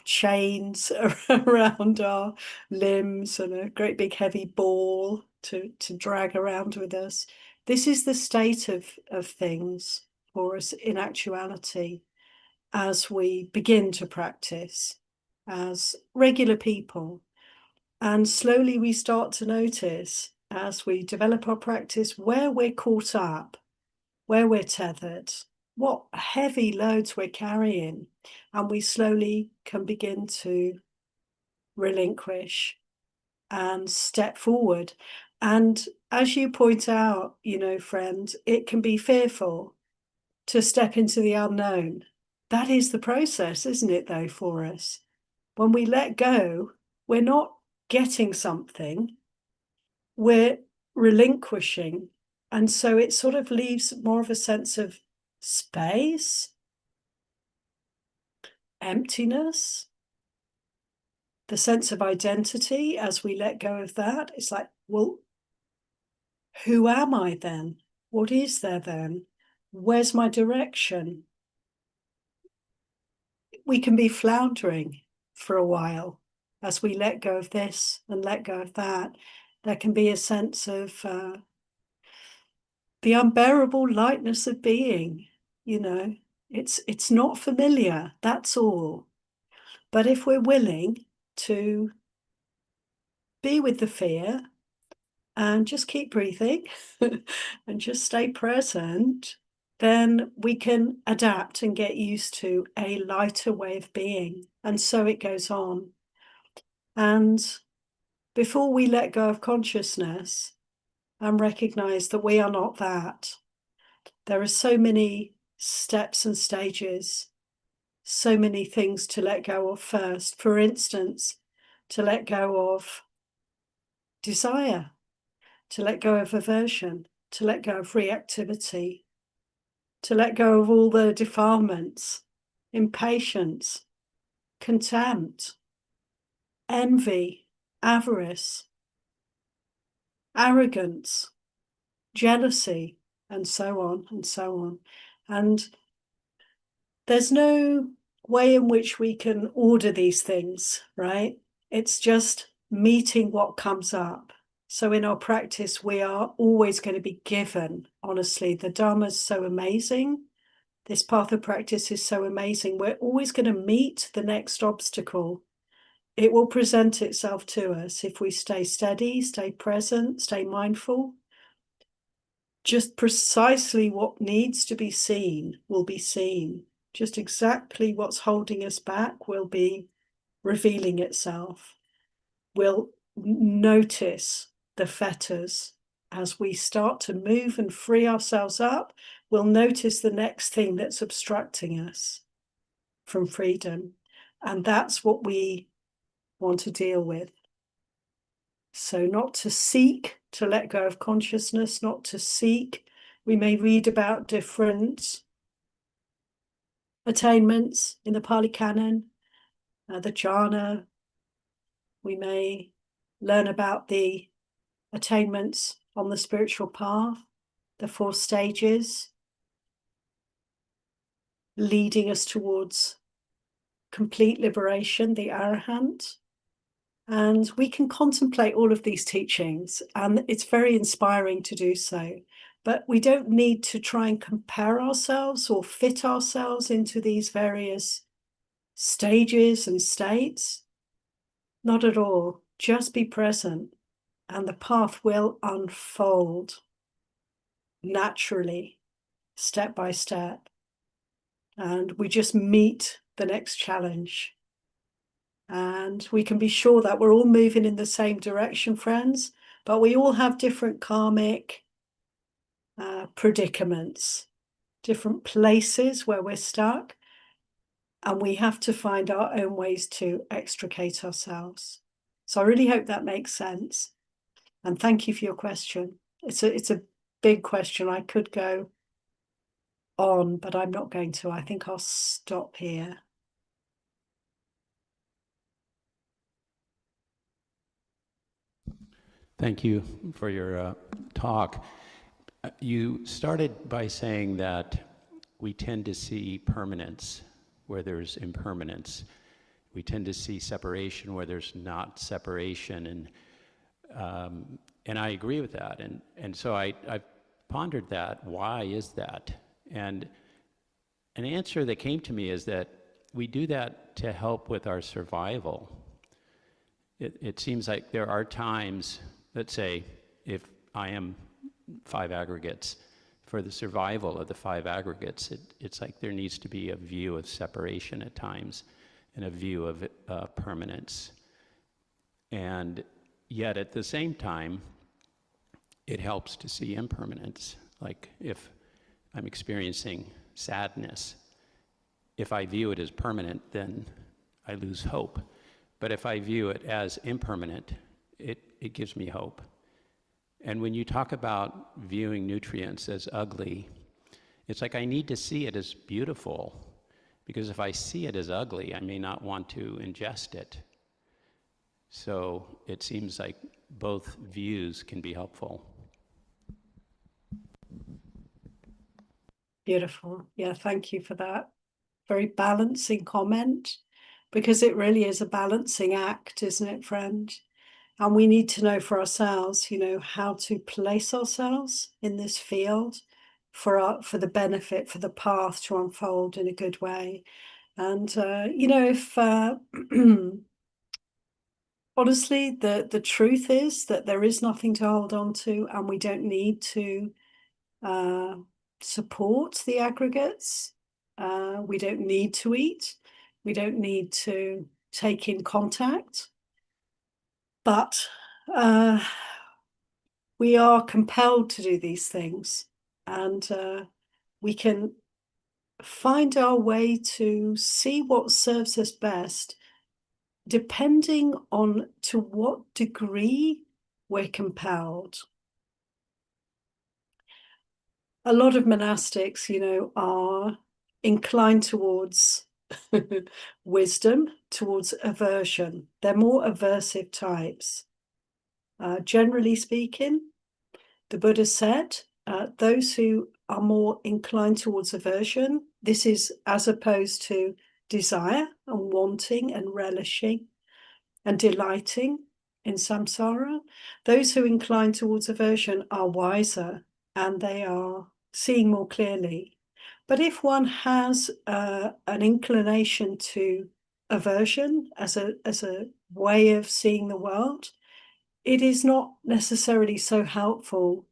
[SPEAKER 1] chains around our limbs and a great big heavy ball to drag around with us. This is the state of things for us in actuality as we begin to practice as regular people. And slowly we start to notice as we develop our practice where we're caught up where we're tethered, what heavy loads we're carrying, and we slowly can begin to relinquish and step forward. And as you point out, friend, it can be fearful to step into the unknown. That is the process, isn't it, though, for us? When we let go, we're not getting something, we're relinquishing. And so it sort of leaves more of a sense of space, emptiness, the sense of identity as we let go of that. It's like, well, who am I then? What is there then? Where's my direction? We can be floundering for a while as we let go of this and let go of that. There can be a sense of the unbearable lightness of being. It's not familiar, that's all. But if we're willing to be with the fear and just keep breathing and just stay present, then we can adapt and get used to a lighter way of being. And so it goes on. And before we let go of consciousness and recognize that we are not that, there are so many steps and stages, so many things to let go of first. For instance, to let go of desire, to let go of aversion, to let go of reactivity, to let go of all the defilements, impatience, contempt, envy, avarice, arrogance, jealousy, and so on and so on. And there's no way in which we can order these things, right? It's just meeting what comes up. So in our practice, we are always going to be given, honestly, the Dhamma is so amazing. This path of practice is so amazing. We're always going to meet the next obstacle. It will present itself to us if we stay steady, stay present, stay mindful. Just precisely what needs to be seen will be seen. Just exactly what's holding us back will be revealing itself. We'll notice the fetters as we start to move and free ourselves up. We'll notice the next thing that's obstructing us from freedom. And that's what we want to deal with. So not to seek to let go of consciousness, not to seek. We may read about different attainments in the Pali Canon, the jhana. We may learn about the attainments on the spiritual path, the 4 stages, leading us towards complete liberation, the Arahant. And we can contemplate all of these teachings, and it's very inspiring to do so. But we don't need to try and compare ourselves or fit ourselves into these various stages and states. Not at all. Just be present, and the path will unfold naturally, step by step. And we just meet the next challenge. And we can be sure that we're all moving in the same direction, friends, but we all have different karmic predicaments, different places where we're stuck, and we have to find our own ways to extricate ourselves. So I really hope that makes sense. And thank you for your question. It's a big question. I could go on, but I'm not going to. I think I'll stop here.
[SPEAKER 2] Thank you for your talk. You started by saying that we tend to see permanence where there's impermanence. We tend to see separation where there's not separation, and I agree with that. And so I pondered that. Why is that? And an answer that came to me is that we do that to help with our survival. It seems like there are times, let's say, if I am 5 aggregates, for the survival of the five aggregates. It's like there needs to be a view of separation at times and a view of permanence. And yet at the same time, it helps to see impermanence. Like if I'm experiencing sadness, if I view it as permanent, then I lose hope. But if I view it as impermanent, it gives me hope. And when you talk about viewing nutrients as ugly, it's like I need to see it as beautiful, because if I see it as ugly, I may not want to ingest it. So it seems like both views can be helpful.
[SPEAKER 1] Beautiful. Yeah, thank you for that. Very balancing comment, because it really is a balancing act, isn't it, friend? And we need to know for ourselves, how to place ourselves in this field for the benefit, for the path to unfold in a good way. And, if honestly, the truth is that there is nothing to hold on to, and we don't need to support the aggregates. We don't need to eat. We don't need to take in contact. But we are compelled to do these things, and we can find our way to see what serves us best, depending on to what degree we're compelled. A lot of monastics, are inclined towards wisdom, towards aversion. They're more aversive types. Generally speaking, the Buddha said, those who are more inclined towards aversion, this is as opposed to desire and wanting and relishing and delighting in samsara. Those who incline towards aversion are wiser, and they are seeing more clearly. But if one has an inclination to aversion as a way of seeing the world, it is not necessarily so helpful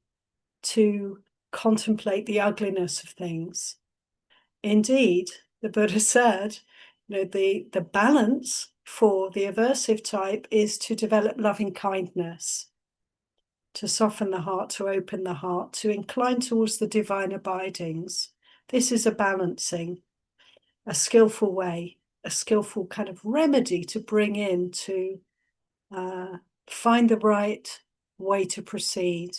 [SPEAKER 1] to contemplate the ugliness of things. Indeed, the Buddha said, the balance for the aversive type is to develop loving kindness, to soften the heart, to open the heart, to incline towards the divine abidings. This is a balancing, a skillful way, a skillful kind of remedy to bring in to find the right way to proceed.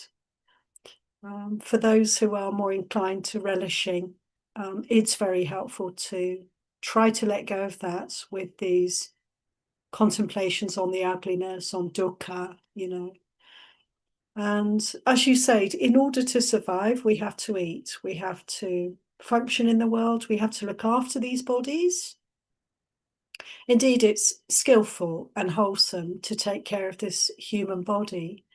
[SPEAKER 1] For those who are more inclined to relishing, it's very helpful to try to let go of that with these contemplations on the ugliness, on dukkha, And as you say, in order to survive, we have to eat. We have to function in the world. We have to look after these bodies. Indeed, it's skillful and wholesome to take care of this human body.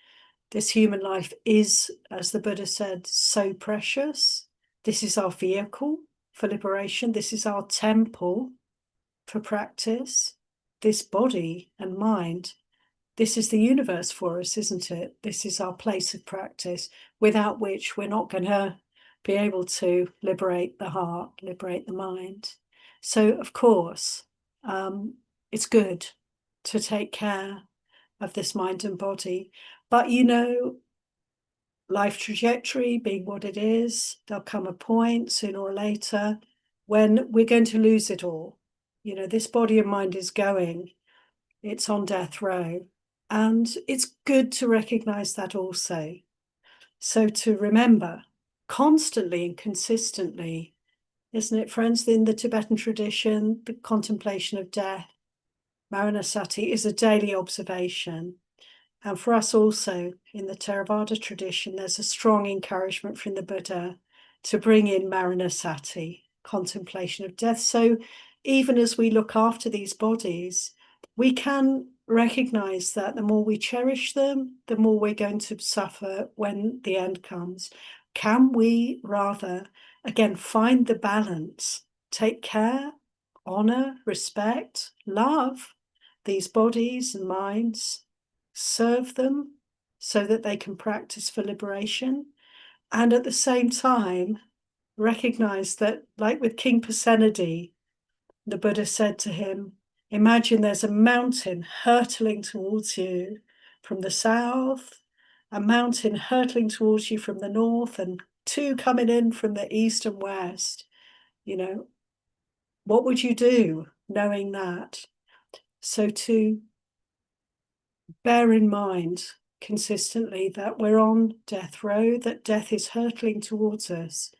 [SPEAKER 1] This human life is, as the Buddha said, so precious. This is our vehicle for liberation. This is our temple for practice. This body and mind, this is the universe for us, isn't it? This is our place of practice, without which we're not going to be able to liberate the heart, liberate the mind. So, of course, it's good to take care of this mind and body. But, life trajectory being what it is, there'll come a point sooner or later when we're going to lose it all. This body and mind is going, it's on death row. And it's good to recognize that also. So to remember constantly and consistently, isn't it, friends, in the Tibetan tradition, the contemplation of death, Maranasati, is a daily observation. And for us also, in the Theravada tradition, there's a strong encouragement from the Buddha to bring in Maranasati, contemplation of death. So even as we look after these bodies, we can recognize that the more we cherish them, the more we're going to suffer when the end comes. Can we rather, again, find the balance, take care, honor, respect, love these bodies and minds, serve them so that they can practice for liberation, And at the same time, recognize that, like with King Pasenadi, the Buddha said to him, imagine there's a mountain hurtling towards you from the south, a mountain hurtling towards you from the north, and two coming in from the east and west. You know, what would you do knowing that? So to bear in mind consistently that we're on death row, that death is hurtling towards us.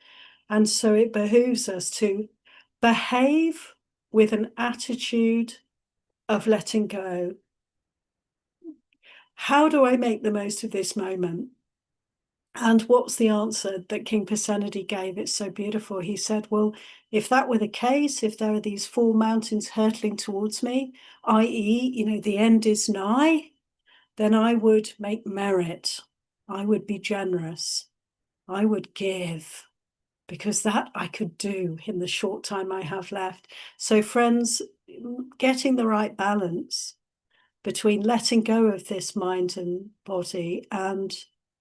[SPEAKER 1] And so it behooves us to behave with an attitude of letting go. How do I make the most of this moment? And what's the answer that King Pasenadi gave? It's so beautiful. He said, well, if that were the case, if there are these four mountains hurtling towards me, i.e., you know, the end is nigh, then I would make merit. I would be generous. I would give, because that I could do in the short time I have left. So friends, getting the right balance between letting go of this mind and body and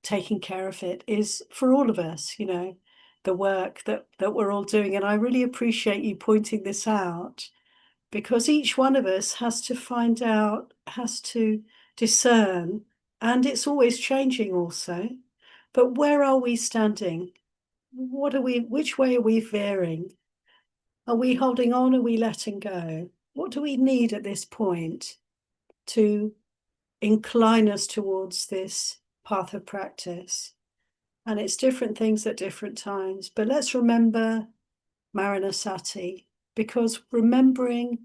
[SPEAKER 1] taking care of it is for all of us, you know, the work that we're all doing. And I really appreciate you pointing this out, because each one of us has to find out, has to discern, and it's always changing also. But where are we standing? What are we, which way are we veering? Are we holding on? Are we letting go? What do we need at this point to incline us towards this path of practice? And it's different things at different times. But let's remember Maranasati, because remembering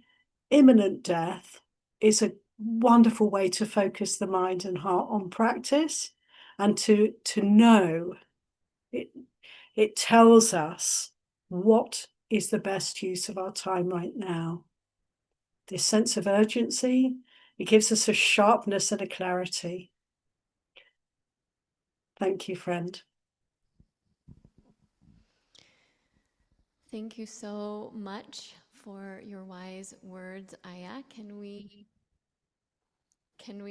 [SPEAKER 1] imminent death is a wonderful way to focus the mind and heart on practice, and to know it tells us what is the best use of our time right now. This sense of urgency, it gives us a sharpness and a clarity. Thank you, friend.
[SPEAKER 3] Thank you so much for your wise words, Aya. Can we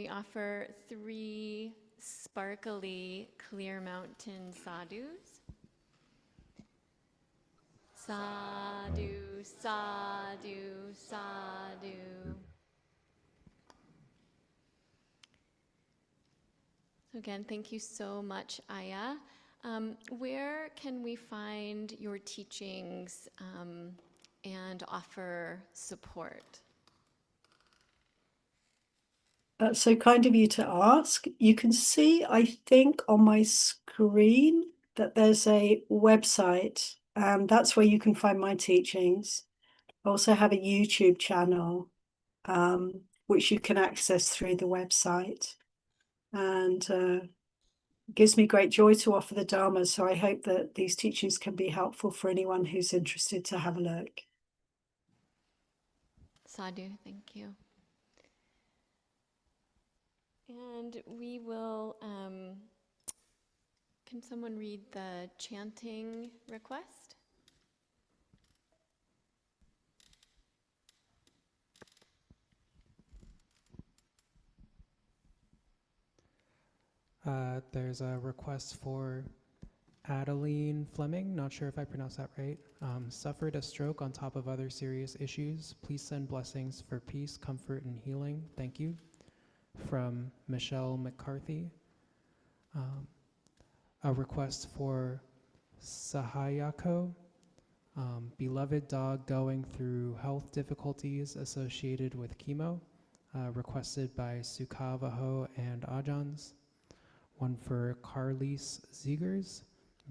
[SPEAKER 3] offer 3 sparkly Clear Mountain sadhus? Sadhu, sadhu, sadhu. So again, thank you so much, Aya. Where can we find your teachings and offer support?
[SPEAKER 1] That's so kind of you to ask. You can see, I think, on my screen that there's a website, and that's where you can find my teachings. I also have a YouTube channel, which you can access through the website. And it gives me great joy to offer the Dhamma. So I hope that these teachings can be helpful for anyone who's interested to have a look.
[SPEAKER 3] Sadhu, thank you. And we will, can someone read the chanting request?
[SPEAKER 6] There's a request for Adeline Fleming, not sure if I pronounced that right, suffered a stroke on top of other serious issues. Please send blessings for peace, comfort, and healing. Thank you. From Michelle McCarthy. A request for Sahayako, beloved dog going through health difficulties associated with chemo, requested by Sukavaho and Ajans. One for Carlis Ziegers,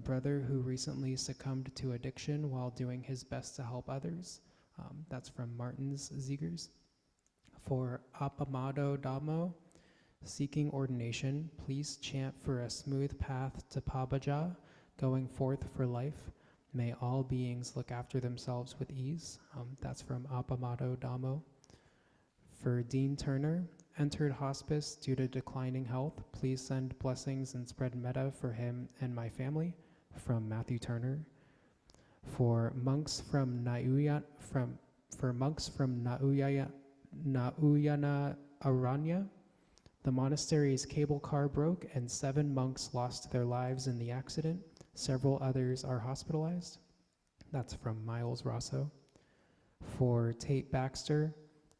[SPEAKER 6] brother who recently succumbed to addiction while doing his best to help others. That's from Martins Ziegers. For Apamado Damo, seeking ordination, please chant for a smooth path to Pabaja, going forth for life. May all beings look after themselves with ease. That's from Apamado Damo. For Dean Turner, entered hospice due to declining health. Please send blessings and spread metta for him and my family. From Matthew Turner. For monks from Nauyana Aranya, the monastery's cable car broke and 7 monks lost their lives in the accident. Several others are hospitalized. That's from Miles Rosso. For Tate Baxter,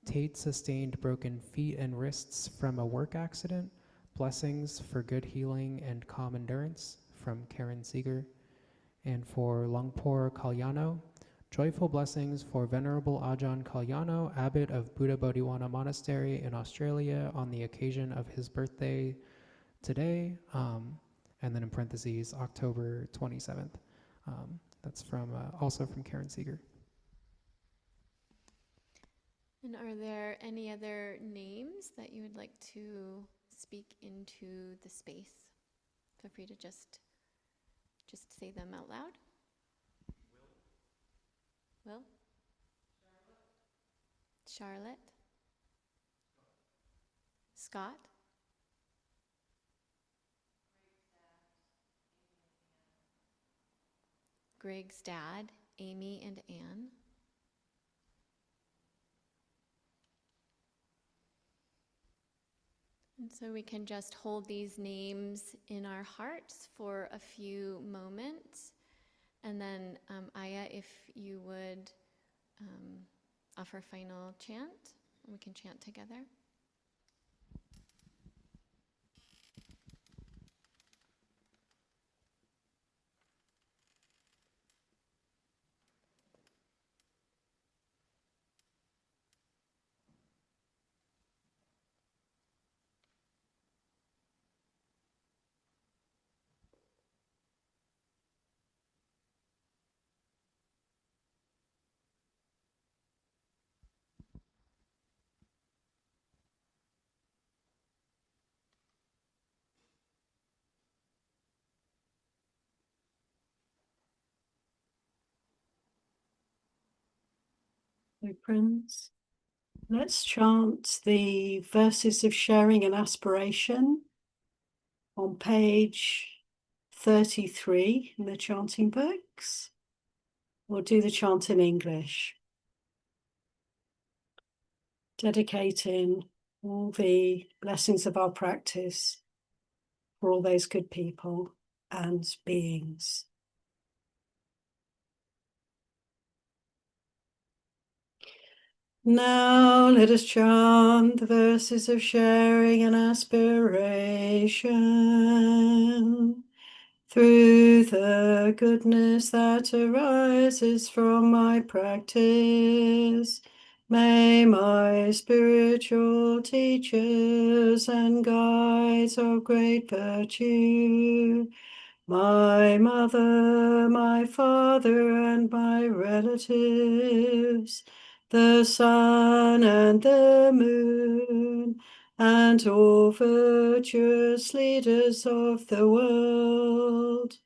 [SPEAKER 6] Tate sustained broken feet and wrists from a work accident. Blessings for good healing and calm endurance, from Karen Seeger. And for Longpor Kalyano, joyful blessings for Venerable Ajahn Kalyano, abbot of Buddha Bodhiwana Monastery in Australia, on the occasion of his birthday today, and then in parentheses, October 27th. That's from also from Karen Seeger.
[SPEAKER 3] And are there any other names that you would like to speak into the space? Feel free to just say them out loud. Will? Charlotte? Scott? Greg's dad, Amy and Anne. And so we can just hold these names in our hearts for a few moments. And then, Aya, if you would offer final chant, we can chant together.
[SPEAKER 1] So friends, let's chant the verses of sharing and aspiration on page 33 in the chanting books. We'll do the chant in English, dedicating all the blessings of our practice for all those good people and beings. Now let us chant the verses of sharing and aspiration. Through the goodness that arises from my practice, may my spiritual teachers and guides of great virtue, my mother, my father, and my relatives, the sun and the moon, and all virtuous leaders of the world,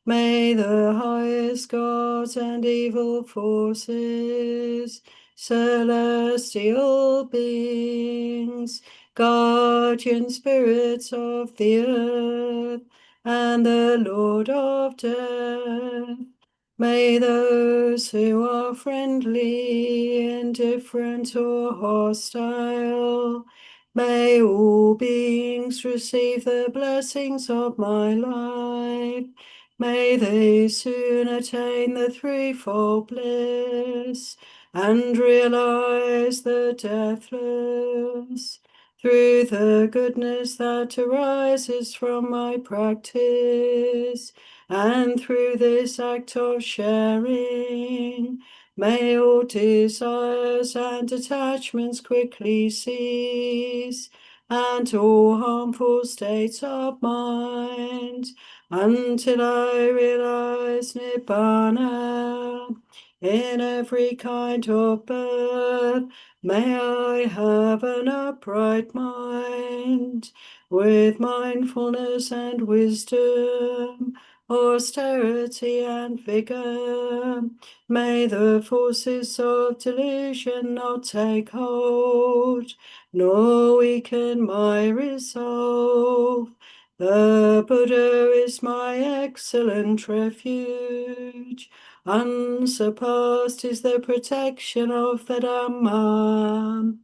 [SPEAKER 1] may the highest gods and evil forces, celestial beings, guardian spirits of the earth, and the Lord of death, may those who are friendly, indifferent, or hostile, may all beings receive the blessings of my life. May they soon attain the threefold bliss and realize the deathless. Through the goodness that arises from my practice, and through this act of sharing, may all desires and attachments quickly cease, and all harmful states of mind, until I realize Nibbana. In every kind of birth, may I have an upright mind, with mindfulness and wisdom, austerity and vigor. May the forces of delusion not take hold, nor weaken my resolve. The Buddha is my excellent refuge. Unsurpassed is the protection of the Dhamma.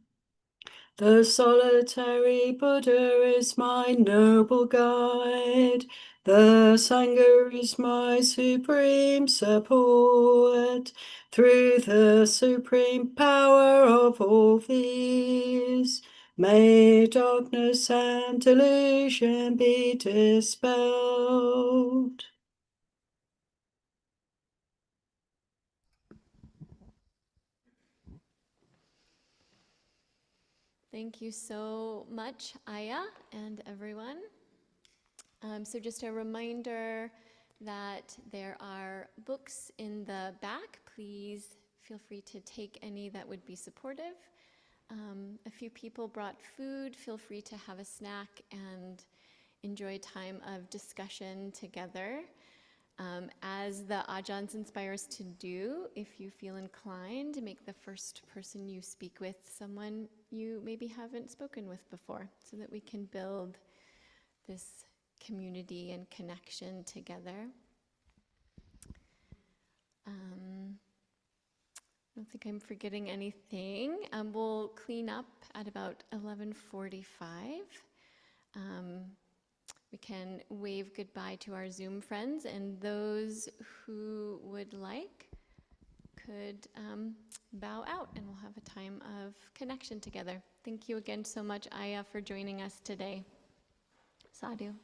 [SPEAKER 1] The solitary Buddha is my noble guide. The Sangha is my supreme support through the supreme power of all these. May darkness and delusion be dispelled.
[SPEAKER 3] Thank you so much, Aya, and everyone. So just a reminder that there are books in the back. Please feel free to take any that would be supportive. A few people brought food. Feel free to have a snack and enjoy time of discussion together. As the Ajahns inspire us to do, if you feel inclined, make the first person you speak with someone you maybe haven't spoken with before, so that we can build this community and connection together. I don't think I'm forgetting anything. We'll clean up at about 11:45. We can wave goodbye to our Zoom friends, and those who would like could bow out, and we'll have a time of connection together. Thank you again so much, Aya, for joining us today. Sadhu.